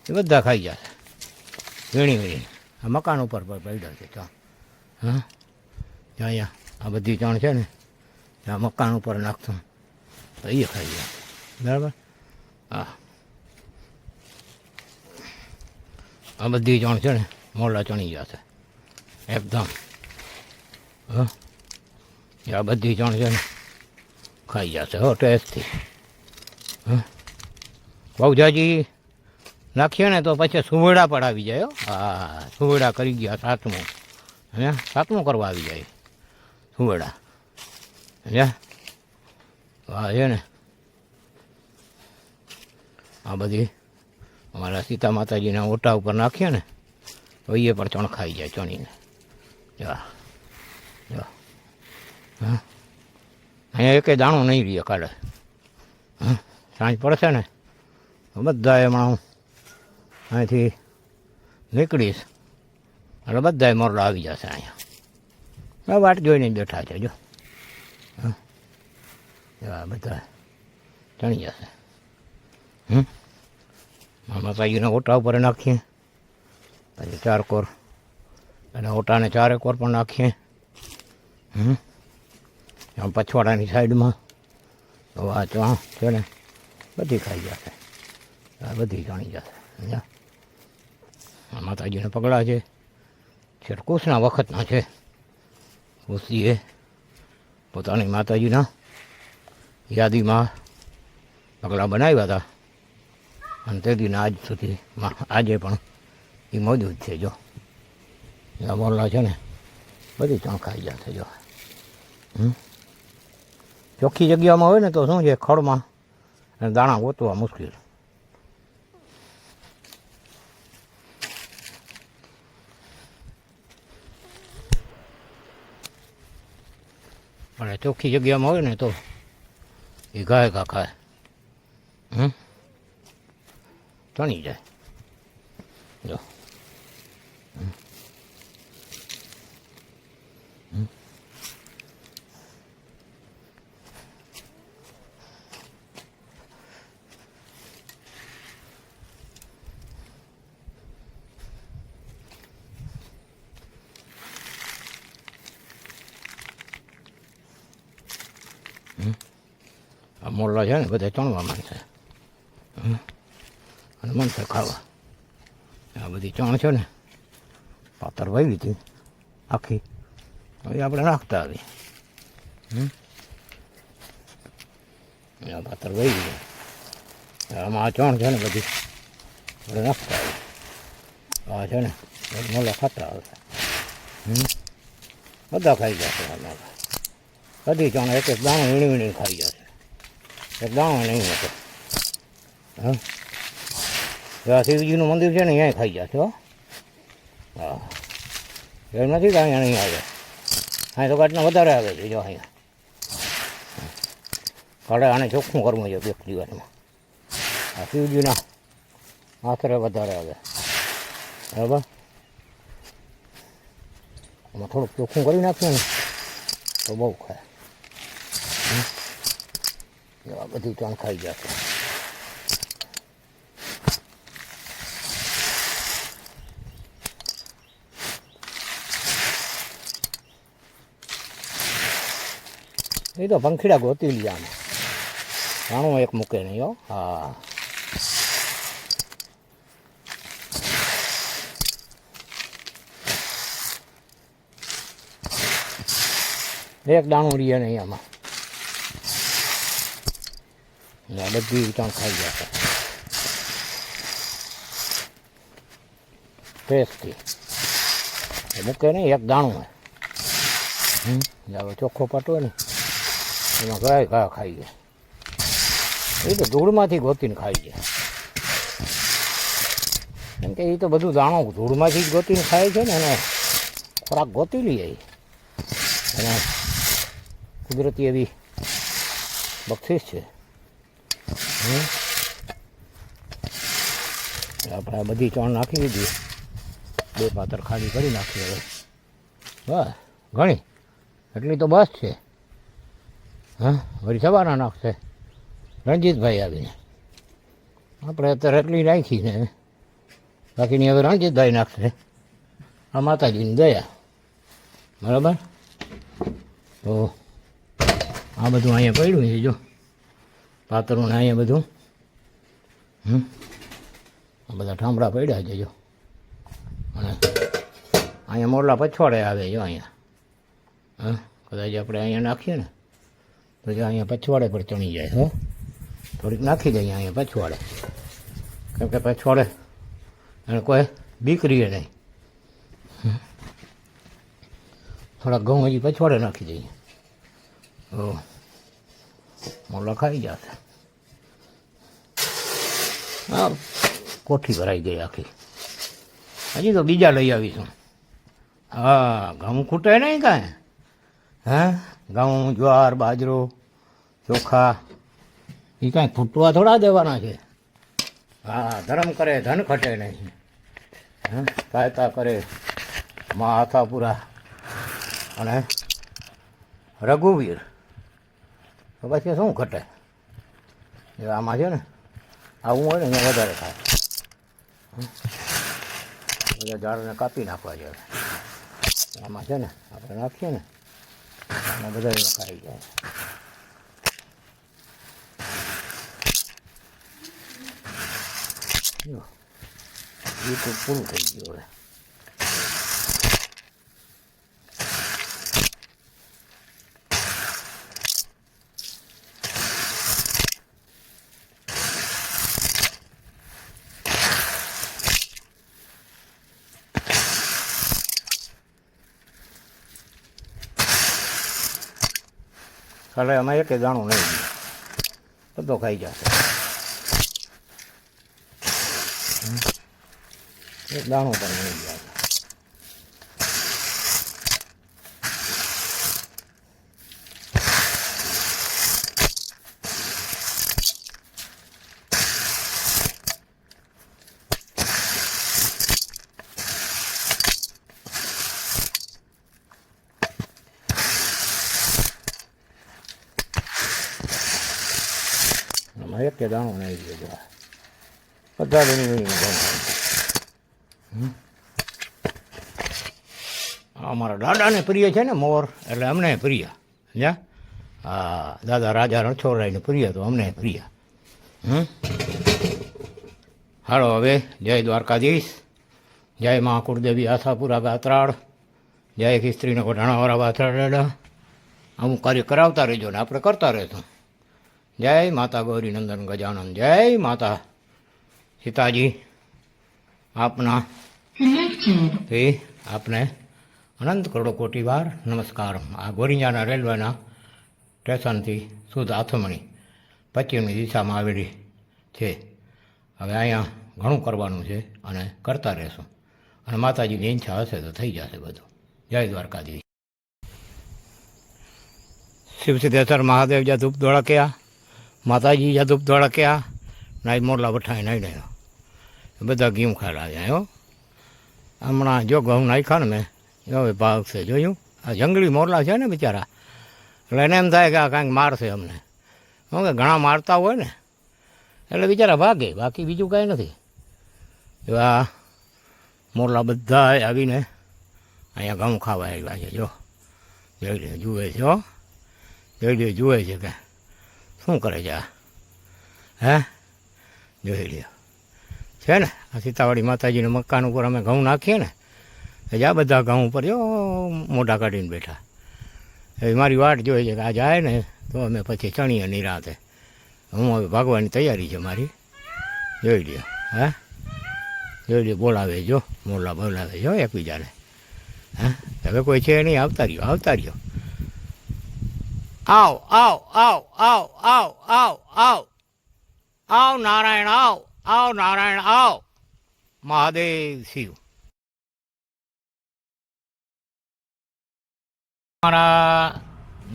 એ બધા ખાઈ જશે વીણી. આ મકાન ઉપર પડ્યા છે ચણ. હા અહીંયા આ બધી ચણ છે ને આ મકાન ઉપર નાખતો તો એ ખાઈ જાય. બરાબર. હા આ બધી ચણ છે ને મોરલા ચણી જશે એકદમ. હા આ બધી ચણ છે ને ખાઈ જશે હો ટેસ્ટથી. હા બહુ જાજી નાખીએ ને તો પછી સુવેડા પણ આવી જાય. હા સુવેડા કરી ગયા 7મું. હે 7મું કરવા આવી જાય સુવેડા. હે હા છે ને આ બધી અમારા સીતા માતાજીના ઓટા ઉપર નાખીએ ને તો એ પણ ચણ ખાઈ જાય ચણીને. જા જા હા અહીંયા એકે દાણો નહીં રહીએ કાલે. હા સાંજ પડશે ને તો બધા હમણાં હું અહીંથી નીકળીશ એટલે બધા મોરલા આવી જશે અહીંયા. વાટ જોઈને બેઠા છે જો. હા બધા ચણી જશે. માતાજીના ઓટા ઉપર નાખીએ પછી 4 કોર અને ઓટાને 4 કોર પણ નાખીએ. આમ પછવાડાની સાઈડમાં તો આ ચણ છે ને બધી ખાઈ જશે. આ બધી ચણી જશે. આ માતાજીના પગલા છે, કુશના વખતના છે. કુશીએ પોતાની માતાજીના યાદીમાં પગલાં બનાવ્યા હતા અને તે દિન આજ સુધીમાં આજે પણ એ મોજૂદ છે. જો આ મોરલા છે ને બધી ચણ ખાઈ જશે. જો ચોખ્ખી જગ્યામાં હોય ને તો શું છે ખડમાં દાણા ગોતવા મુશ્કેલ. અને ચોખ્ખી જગ્યામાં હોય ને તો એ ગાય ઘા ખાય. ચણી જાય. જો આ મોરલા છે ને બધા ચણવા માંડશે અને મનશે ખાવા. આ બધી ચણ છે ને પાતર વાવી હતી આખી, હવે આપણે નાખતા આવી. આ પાતર વાવી છે આમાં આ ચણ છે ને બધી આપણે નાખતા આવી. આ છે ને મોરલા ખાતા આવશે. બધા ખાઈ જશે. બધી ચણ એક દાણો વીણી વીણી ખાઈ જશે. એક દાણો નહીં હતો. હા આ શિવજીનું મંદિર છે ને અહીંયા ખાઈ જશે. હો હા એમ નથી કે અહીંયા નહીં આવે. અહીં તો ઘટના વધારે આવે છે. જો અહીંયા કાલે આને ચોખ્ખું કરવું છે 2 દિવસમાં. આ શિવજીના આશરે વધારે આવે. બરાબર. આમાં થોડુંક ચોખ્ખું કરી નાખીએ ને તો બહુ ખાય. એવા બધી ચણ ખાઈ જશે. એ તો પંખીડા ગોતી લે આમાં, ઘણું એક મૂકે નહીં. હો હા, એક દાણું રીએ નહીં આમાં, બધી ચણ ખાઈ જશે ફ્રેશથી. મૂકે નહીં, એક દાણું હવે ચોખ્ખો પટો ને એમાં ગાય ઘા ખાઈ જાય. એ તો ધૂળમાંથી ગોતીને ખાઈ જાય, કેમ કે એ તો બધું દાણો ધૂળમાંથી જ ગોતીને ખાય છે ને, એનો ખોરાક ગોતી લઈએ અને કુદરતી એવી બક્ષિસ છે. આપણે આ બધી ચણ નાખી દીધી, 2 પાત્ર ખાલી કરી નાખી. હવે બસ ઘણી એટલી તો બસ છે. હા, વળી સવારના નાખશે રણજીતભાઈ આવીને. આપણે અત્યારે એટલી નાખીને બાકીની હવે રણજીતભાઈ નાખશે. આ માતાજીની દયા, બરાબર. તો આ બધું અહીંયા પડ્યું છે, જો પાતળું ને અહીંયા બધું. આ બધા ઠામડા પડ્યા છે જો, અને અહીંયા મોરલા પછવાડે આવે જો અહીંયા. હા, કદાચ આપણે અહીંયા નાખીએ ને તો જો અહીંયા પછવાડે પર ચણી જાય. હો, થોડીક નાખી દઈએ અહીંયા પછવાડે, કેમ કે પછવાડે અને કોઈ બીકરીએ નહીં. થોડાક ઘઉં હજી પછવાડે નાખી દઈએ, તો મોરલા ખાઈ જશે. હા, કોઠી ભરાઈ ગઈ આખી. હજી તો બીજા લઈ આવીશું. હા, ઘઉં ખૂટે નહીં કાંઈ. હા, ઘઉં, જ્વાર, બાજરો, ચોખા એ કાંઈ ખૂટવા થોડા દેવાના છે. હા, ધર્મ કરે ધન ખટે નહીં. હા, સહાયતા કરે મા આથાપુરા અને રઘુવીર, તો પછી શું ઘટે. એ આમાં છે ને આવું હોય ને અહીંયા વધારે થાય. બધા ઝાડને કાપી નાખવા જોઈએ. આમાં છે ને આપણે નાખીએ ને એમાં બધા એવા ખાઈ જાય. એ તો પૂરું થઈ ગયું હવે. કાલે અમે એક દાણું નહીં, બધો ખાઈ જશે. એક દાણું પણ નહીં જાય. એક કે દાણો નહીં ગયો, બધા બની અમારા દાદાને પ્રિય છે ને મોર, એટલે અમને પ્રિય. સમજ્યા? હા, દાદા રાજા રણછોડરાયને પ્રિય તો અમને પ્રિય. હાલો હવે જય દ્વારકાધીશ, જય મા કુળદેવી આશાપુરા ગાત્રાળ, જય ખિસ્ત્રીને કોઢાણાવાળા વાછરડા. અમુક કાર્ય કરાવતા રહેજો ને આપણે કરતા રહેશું. જય માતા ગૌરી નંદન ગજાનંદ, જય માતા સીતાજી. આપના આપને અનંત કરોડો કોટી વાર નમસ્કાર. આ ગોરિંજાના રેલવેના સ્ટેશનથી શુદ્ધ આથમણી પશ્ચિમની દિશામાં આવેલી છે. હવે અહીંયા ઘણું કરવાનું છે અને કરતા રહેશું, અને માતાજીની ઈચ્છા હશે તો થઈ જશે બધું. જય દ્વારકાધીશ. શિવ સિદ્ધેશ્વર મહાદેવ જા ધૂપ ધોળક્યા, માતાજી જા ધૂપ ધોળક્યા, નાઈ મોરલા વઠાઈ નાઈ નાખ્યો, બધા ઘીમ ખાડા જાય. હો, હમણાં જો ઘઉં નાખ્યા ને મેં, હવે ભાગ છે જોયું. આ જંગલી મોરલા છે ને બિચારા, એટલે એને એમ થાય કે આ કાંઈક મારશે અમને. શું કે ઘણા મારતા હોય ને એટલે બિચારા ભાગે, બાકી બીજું કાંઈ નથી. એવા મોરલા બધા આવીને અહીંયા ઘઉં ખાવા આવ્યા છે. જો જોઈ લે, જુએ છે હો, જોઈ લે, જુએ છે કે શું કરે છે આ, હે જોઈ લે છે ને. આ સીતાવાડી માતાજીને મકાન ઉપર અમે ઘઉં નાખીએ ને એટલે આ બધા ઘઉં ઉપર જો મોઢા કાઢીને બેઠા. એ મારી વાટ જોઈએ છે કે આ જાય ને તો અમે પછી ચણીએ નિરાંતે. હું હવે ભાગવાની તૈયારી છે મારી. જોઈ લ્યો, હે જોઈ લ્યો, બોલાવે જો મોરલા બોલાવે જો એકબીજાને. હા હવે કોઈ છે નહીં, આવતા રહ્યો, આવતા રહ્યો. આવ આવ આવ આવ આવ આવ આવ આવ નારાયણ આવ, આવ નારાયણ આવ, મહાદેવ શિવ. મારા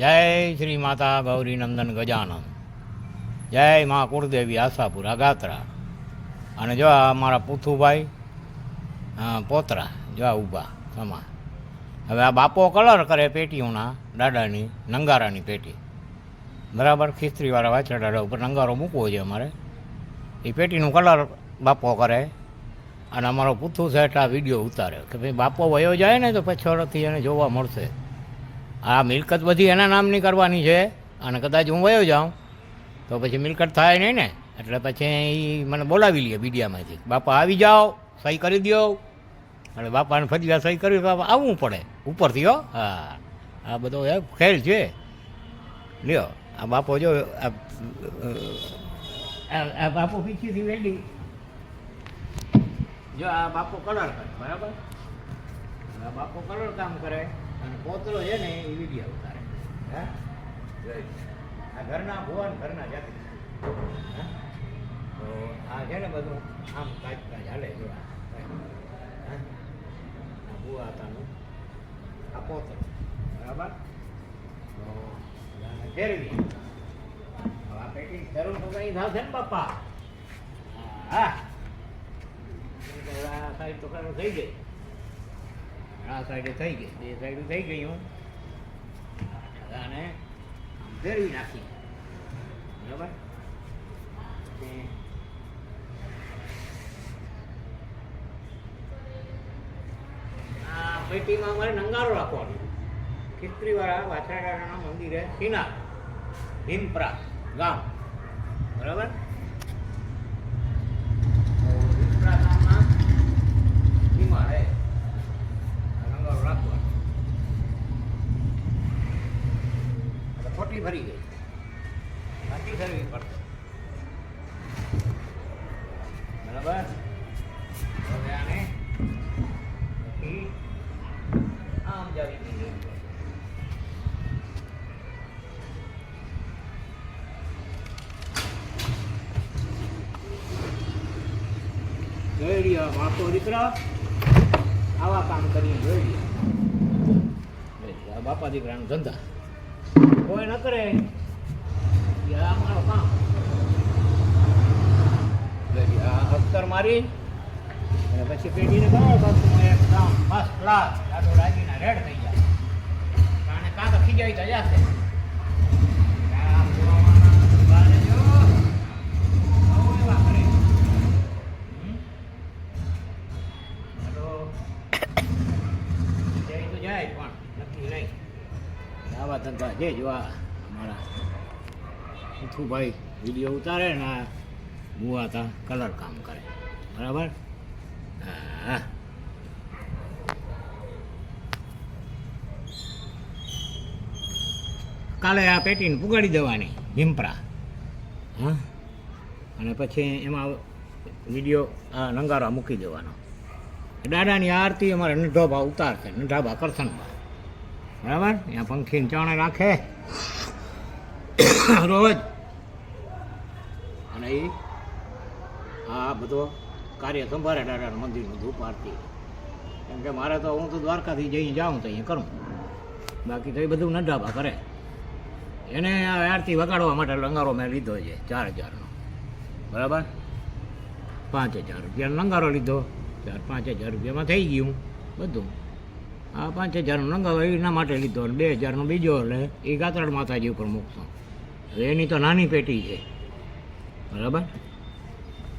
જય શ્રી માતા ગૌરી નંદન ગજાનંદ, જય મા કુળદેવી આશાપુર આગાત્રા. અને જો આ મારા પુથુભાઈ પોતરા જો આ ઊભા સમા. હવે આ બાપો કલર કરે પેટીઓના દાદાની નંગારાની પેટી, બરાબર. ખીસ્ત્રીવાળા વાછડા દાડા ઉપર નંગારો મૂકવો છે અમારે. એ પેટીનું કલર બાપો કરે. અને અમારો પુથુ સેટ આ વિડીયો ઉતારે કે ભાઈ બાપો વયો જાય ને તો પછોડથી એને જોવા મળશે. આ મિલકત બધી એના નામની કરવાની છે. અને કદાચ હું વયો જાઉં તો પછી મિલકત થાય નહીં ને, એટલે પછી એ મને બોલાવી લે મીડિયામાંથી, બાપા આવી જાઓ, સહી કરી દો. એટલે બાપાને ફરી સહી કરી બાપા આવવું પડે ઉપરથી હો. હા આ બધો એ ખેલ છે. લ્યો આ બાપો જો, આ બાપો પીછીથી વેડી જો આ બાપો કલર કરે, બરાબર. આ બાપો કલર કામ કરે અને પોતરો છે ને એ વિડીયો ઉતારે. હા આ ઘરના ભુવન ઘરના જાતિ. હા તો આ છે ને બધું આમ કાચકાચ હાલે. જો આ ભુવા હતાનું આ પોતરો, બરાબર. તો ફેરવી હવે આ પેટી જરૂર તો કંઈ થશે ને બાપા. હા આ સાઈડ તો ખરું થઈ ગઈ, આ સાઈડે થઈ ગઈ, બે સાઈડ થઈ ગઈ. હું આને ફેરવી નાખી, બરાબર. આ પેટીમાં અમારે નંગારો રાખવાનો. ખીસ્ત્રીવાળા વાછરાડાના મંદિરે સિના ભીમપરા ગામ, બરાબર. ભીમપરા ગામમાં ભીમા રહે નંગારો રાખવાનો. ખોટી ભરી ગઈ, બાકી કરવી પડશે, બરાબર. હવે આને પછી આમ જાવી દીધી. જોઈ રહ્યો બાપો દીકરા આવા કામ કરીને જોઈ રહ્યો. બાપા દીકરાનો ધંધા કોઈ ન કરે, આ મારો કામ. આ અસ્તર મારી અને પછી પેઢીને કહો એકદમ ફર્સ્ટ ક્લાસ આટો રાજીના રેડ થઈ જાય. અને કાં તો ખીજાઈ તો જશે. જાય પણ નક્કી નહીં. આવા ધંધા જે જોવા અમારા પુથુભાઈ વિડીયો ઉતારે ને આ બુવા હતા કલર કામ કરે, બરાબર. હા કાલે આ પેટીને પુગાડી દેવાની ભીમપરા. હા અને પછી એમાં વિડીયો આ નંગારા મૂકી દેવાનો. દાદાની આરતી અમારે નઢોબા ઉતારશે, નઢાબા કરશનબા, બરાબર. ત્યાં પંખીને ચાણે રાખે રોજ. અને એ આ બધો કાર્ય સંભાળે દાદાના મંદિરનું ધૂપ આરતી. કેમ કે મારે તો હું તો દ્વારકાથી જઈ જાઉં તો અહીંયા કરું, બાકી તો એ બધું નઢાબા કરે. એને આ આરતી વગાડવા માટે લંગારો મેં લીધો છે 4000નો, બરાબર. 5000 રૂપિયાનો લંગારો લીધો, 5000 રૂપિયામાં થઈ ગયું બધું. આ 5000નો લંગારો એના માટે લીધો અને 2000નો બીજો એટલે એ ગાત્રાળ માતાજી ઉપર મૂકશો. એની તો નાની પેટી છે, બરાબર.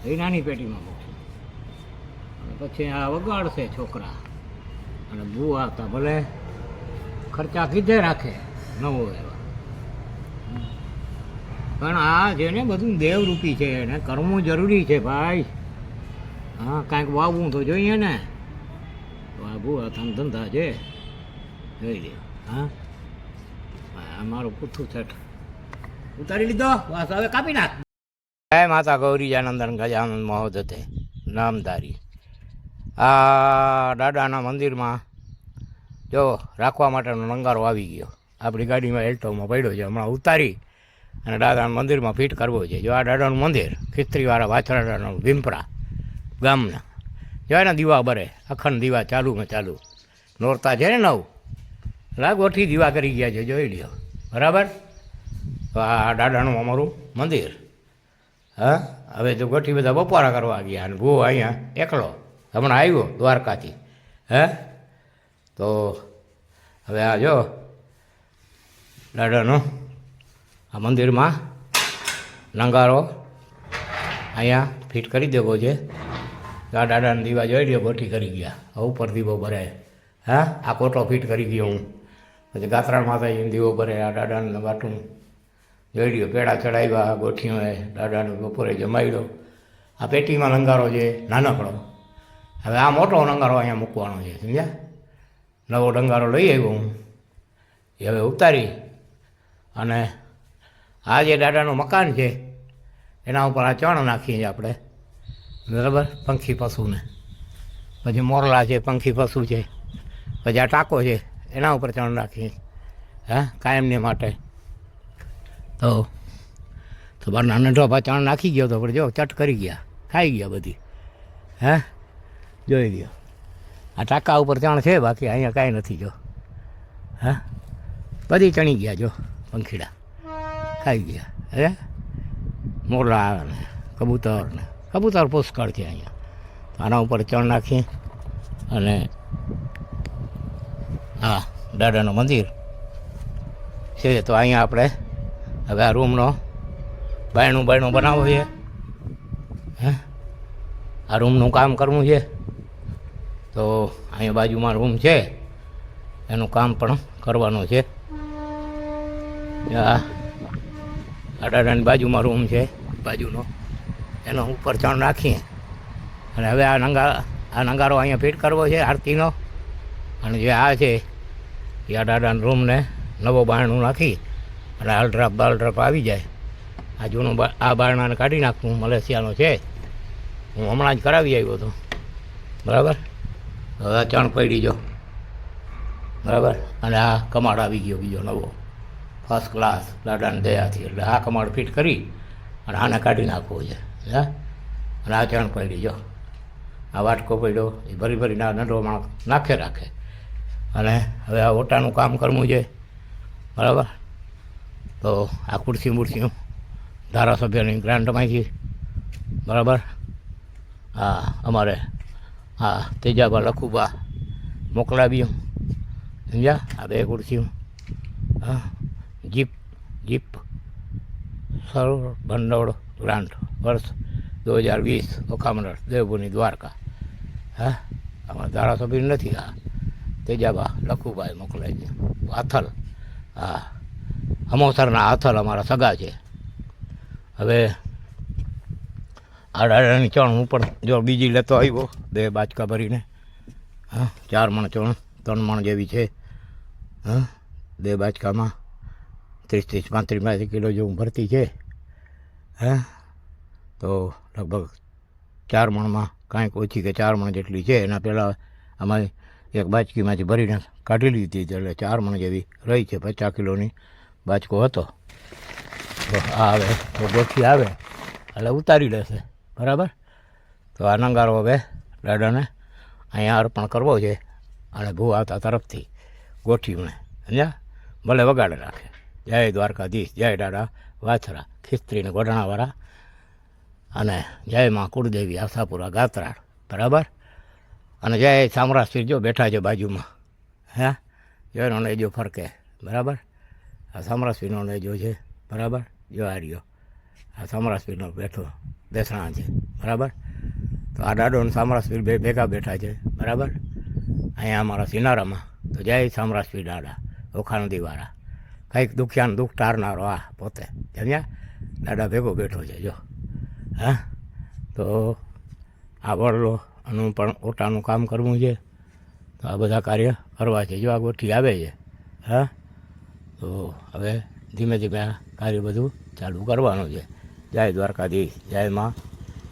એ નાની પેટીમાં મૂકશું અને પછી આ વગાડશે છોકરા અને બહુ આવતા ભલે ખર્ચા કીધે રાખે નવો એવા, પણ આ જેને બધું દેવરૂપી છે એને કરવું જરૂરી છે ભાઈ. હા, કાંઈક વાવવું તો જોઈએ ને. વાવવું આ ધંધા છે, જોઈ લે. હા, મારું પૂઠું સેટ ઉતારી લીધો, બસ હવે કાપી નાખ. જય માતા ગૌરીજાનંદન ગજાનંદ મહોદતે નામધારી. આ દાદાના મંદિરમાં જો રાખવા માટેનો લંગારો આવી ગયો, આપણી ગાડીમાં એલ્ટોમાં પડ્યો છે, હમણાં ઉતારી અને દાદાના મંદિરમાં ફિટ કરવો છે. જો આ દાદાનું મંદિર ખિસ્ત્રીવાળા વાછરાડાનું ભીમપરા ગામના, જો એના દીવા બરે, અખંડ દીવા ચાલુમાં ચાલુ. નોરતા છે ને નવ ગોઠી દીવા કરી ગયા છે, જોઈ લ્યો, બરાબર. તો આ દાદાનું અમારું મંદિર. હા, હવે તો ગોઠી બધા બપોરા કરવા ગયા અને ભૂ અહીંયા એકલો હમણાં આવ્યો દ્વારકાથી. હે, તો હવે આ જો દાદાનો આ મંદિરમાં લંગારો અહીંયા ફિટ કરી દેવો છે. આ દાદાના દીવા જોઈ લ્યો, ગોઠી કરી ગયા, ઉપર દીવો ભરાય. હા, આ કોટો ફિટ કરી ગયો હું. પછી ગાત્રાળ માતાજીનો દીવો ભરે, આ દાદાનું બાટું જોઈ લ્યો, પેડા ચડાવ્યા, ગોઠીઓ દાદાને બપોરે જમાડ્યો. આ પેટીમાં લંગારો છે નાનકડો. હવે આ મોટો લંગારો અહીંયા મૂકવાનો છે, સમજ્યા. નવો લંગારો લઈ આવ્યો હું, એ હવે ઉતારી અને આ જે દાદાનું મકાન છે એના ઉપર આ ચણ નાખીએ છીએ આપણે, બરાબર. પંખી પશુને, પછી મોરલા છે, પંખી પશુ છે, પછી આ ટાંકો છે એના ઉપર ચણ નાખીએ. હા, કાયમને માટે. તો બારના નંઢો ભા ચણ નાખી ગયો તો પણ જો ચટ કરી ગયા, ખાઈ ગયા બધી. હે, જોઈ ગયો. આ ટાંકા ઉપર ચણ છે, બાકી અહીંયા કાંઈ નથી. જો હા, બધી ચણી ગયા, જો પંખીડા ખાઈ ગયા. હે, મોરલા આવે ને કબૂતર પુષ્કળ છે અહીંયા. તો આના ઉપર ચણ નાખીએ અને હા દાદાનું મંદિર છે. તો અહીંયા આપણે હવે આ રૂમનો બાયણું બનાવવું છે. હે, આ રૂમનું કામ કરવું છે. તો અહીંયા બાજુમાં રૂમ છે, એનું કામ પણ કરવાનું છે. આ દાદાની બાજુમાં રૂમ છે બાજુનો, એનો ઉપર ચણ નાખીએ અને હવે આ નંગારો અહીંયા ફિટ કરવો છે આરતીનો. અને જે આ છે એ આ દાદાના રૂમને નવો બારણું નાખી અને બાલડ્રાપ આવી જાય. આ જૂનું આ બારણાને કાઢી નાખવું, મલેશિયાનો છે, હું હમણાં જ કરાવી આવ્યો હતો, બરાબર. હવે ચણ પડી જો, બરાબર. અને આ કમાડ આવી ગયો બીજો નવો, ફર્સ્ટ ક્લાસ દાદાની દયાથી. એટલે આ કમાડ ફિટ કરી અને આને કાઢી નાખવો છે. હા, અને આ ચણ પડી જો, આ વાટકો પડ્યો એ ભરીને આ નંઢો માણસ નાખે રાખે. અને હવે આ ઓટાનું કામ કરવું છે, બરાબર. તો આ ખુરશીઓ ધારાસભ્યની ગ્રાન્ટમાંથી, બરાબર. હા, અમારે હા તેજાબા લખુબા મોકલાવ્યું, સમજ્યા. આ બે ખુરશીઓ હા જીપ સર્વ ભંડોળ ગ્રાન્ટ વર્ષ 2020 ઓખામંડળ દેવભૂમિ દ્વારકા. હા, અમારા ધારાસભ્ય નથી. હા, તેજાબા લખુભાઈ મોકલાય છે. આથલ, હા, અમોસરના આથલ અમારા સગા છે. હવે આ દાદાની ચણ હું પણ જો બીજી લેતો આવ્યો, 2 બાચકા ભરીને. હા, 4 મણ ચણ, 3 મણ જેવી છે. હા, 2 બાચકામાં 30-35 કિલો જેવું ભરતી છે. હા, તો લગભગ 4 મણમાં કાંઈક ઓછી કે 4 મણ જેટલી છે. એના પહેલાં અમારી એક બાચકીમાંથી ભરીને કાઢી લીધી, એટલે 4 મણ જેવી રહી છે. 50 કિલોની બાચકો હતો. તો આ આવે તો ગોઠી આવે એટલે ઉતારી લેશે, બરાબર. તો આ નંગારો હવે દાદાને અહીંયા અર્પણ કરવો છે અને ભૂ આવતા તરફથી ગોઠીઓને, સમજ્યા. ભલે વગાડે રાખે, જય દ્વારકાધીશ, જય દાદા વાછરા ખિસ્ત્રીને ગોઢણાવાળા, અને જય માં કુળદેવી આશાપુરા ગાત્રાળ, બરાબર. અને જય સામરાશ્રી જો બેઠા છે બાજુમાં. હે, જયનો નેજો ફરકે, બરાબર. આ સામરાશ્રીનો નેજો છે, બરાબર. જો આ રહ્યો આ સમરાસપીરનો બેઠો બેસણા છે બરાબર. તો આ દાડો અને સમરાસપીર બે ભેગા બેઠા છે બરાબર. અહીંયા અમારા સિનારામાં તો જય સમરાસપીર દાદા ઓખા નદીવાળા કંઈક દુખ્યાને દુઃખ ટારનારો આ પોતે જમ્યા દાદા ભેગો બેઠો છે જો. હા તો આ વડલો આનું પણ ઓટાનું કામ કરવું છે. તો આ બધા કાર્ય કરવા છે જો આ ગોઠી આવે છે. હા તો હવે ધીમે ધીમે આ કાર્ય બધું ચાલુ કરવાનું છે. જય દ્વારકાધીશ, જય માં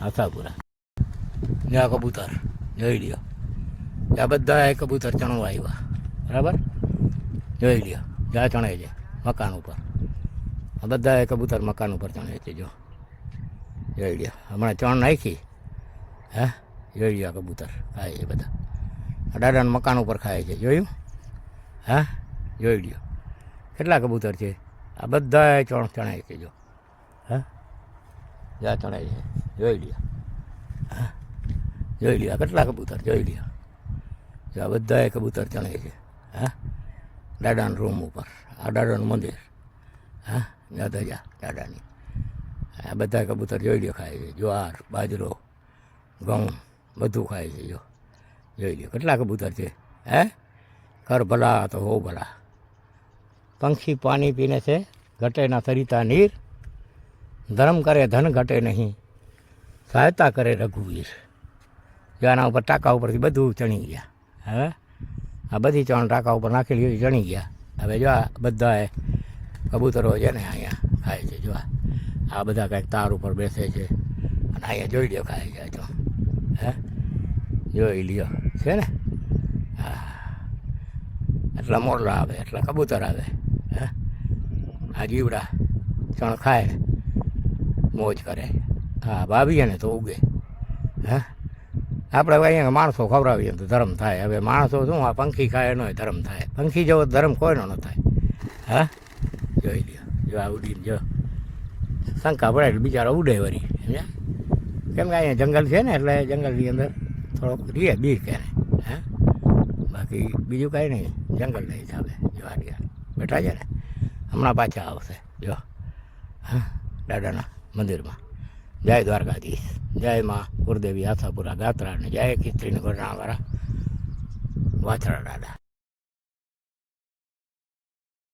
આશાપુરા. જય કબૂતર જોઈ લ્યો. આ બધા કબૂતર ચણવા આવ્યા બરાબર. જોઈ લ્યો જ્યાં ચણે છે મકાન ઉપર. આ બધા કબૂતર મકાન ઉપર ચણે છે જો. જોઈ લ્યો હમણાં ચણ નાખી. હા જોઈ લ્યો કબૂતર ખાય છે બધા. દાદાના મકાન ઉપર ખાય છે જોયું. હા જોઈ લ્યો કેટલા કબૂતર છે. આ બધા ચણાય છે જો. હા જ્યાં ચણાય છે જોઈ લ્યો. હા જોઈ લ્યો કેટલા કબૂતર જોઈ લ્યો. આ બધા કબૂતર ચણે છે. હા દાદાના રૂમ ઉપર આ દાદાનું મંદિર. હા દાદા દાદાની આ બધા કબૂતર જોઈ લ્યો ખાય છે. જ્વાર બાજરો ઘઉં બધું ખાય છે જો. જોઈ લ્યો કેટલા કબૂતર છે. હે કર ભલા તો હો ભલા. પંખી પાણી પીને છે ઘટે ના સરિતા નીર. ધર્મ કરે ધન ઘટે નહીં સહાયતા કરે રઘુવીર. જો આના ઉપર ટાંકા ઉપરથી બધું ચણી ગયા. હવે આ બધી ચણ ટાંકા ઉપર નાખેલી ચણી ગયા. હવે જો આ બધા કબૂતરો છે ને અહીંયા ખાય છે. જો આ બધા કાંઈક તાર ઉપર બેસે છે અને અહીંયા જોઈ લ્યો ખાય છે જો. હે જોઈ લ્યો છે ને. હા એટલા મોરલા આવે એટલા કબૂતર આવે. હે આ જીવડા ચણ ખાય મોજ કરે. હા ભાવીએ ને તો ઉગે. હે આપણે અહીંયા માણસો ખવડાવીએ તો ધર્મ થાય. હવે માણસો શું આ પંખી ખાય એનો ધર્મ થાય. પંખી જેવો ધર્મ કોઈનો ન થાય. હા જોઈ લ્યો જો આ ઉડીને જો શંકા પડે એટલે બિચારા ઉડે વળી સમજ્યા. કેમ કે અહીંયા જંગલ છે ને એટલે જંગલની અંદર થોડોક રીએ બીક એને. હે બાકી બીજું કાંઈ નહીં જંગલના હિસાબે જો આ રહ્યા બેઠા છે ને હમણાં પાછા આવશે જો. હા દાદાના મંદિરમાં. જય દ્વારકાધીશ, જય માં ગુરુદેવી આશાપુરા ગાત્રા અને જય ખીસ્ત્રીને ગોરણાવાળા વાછરા દાદા.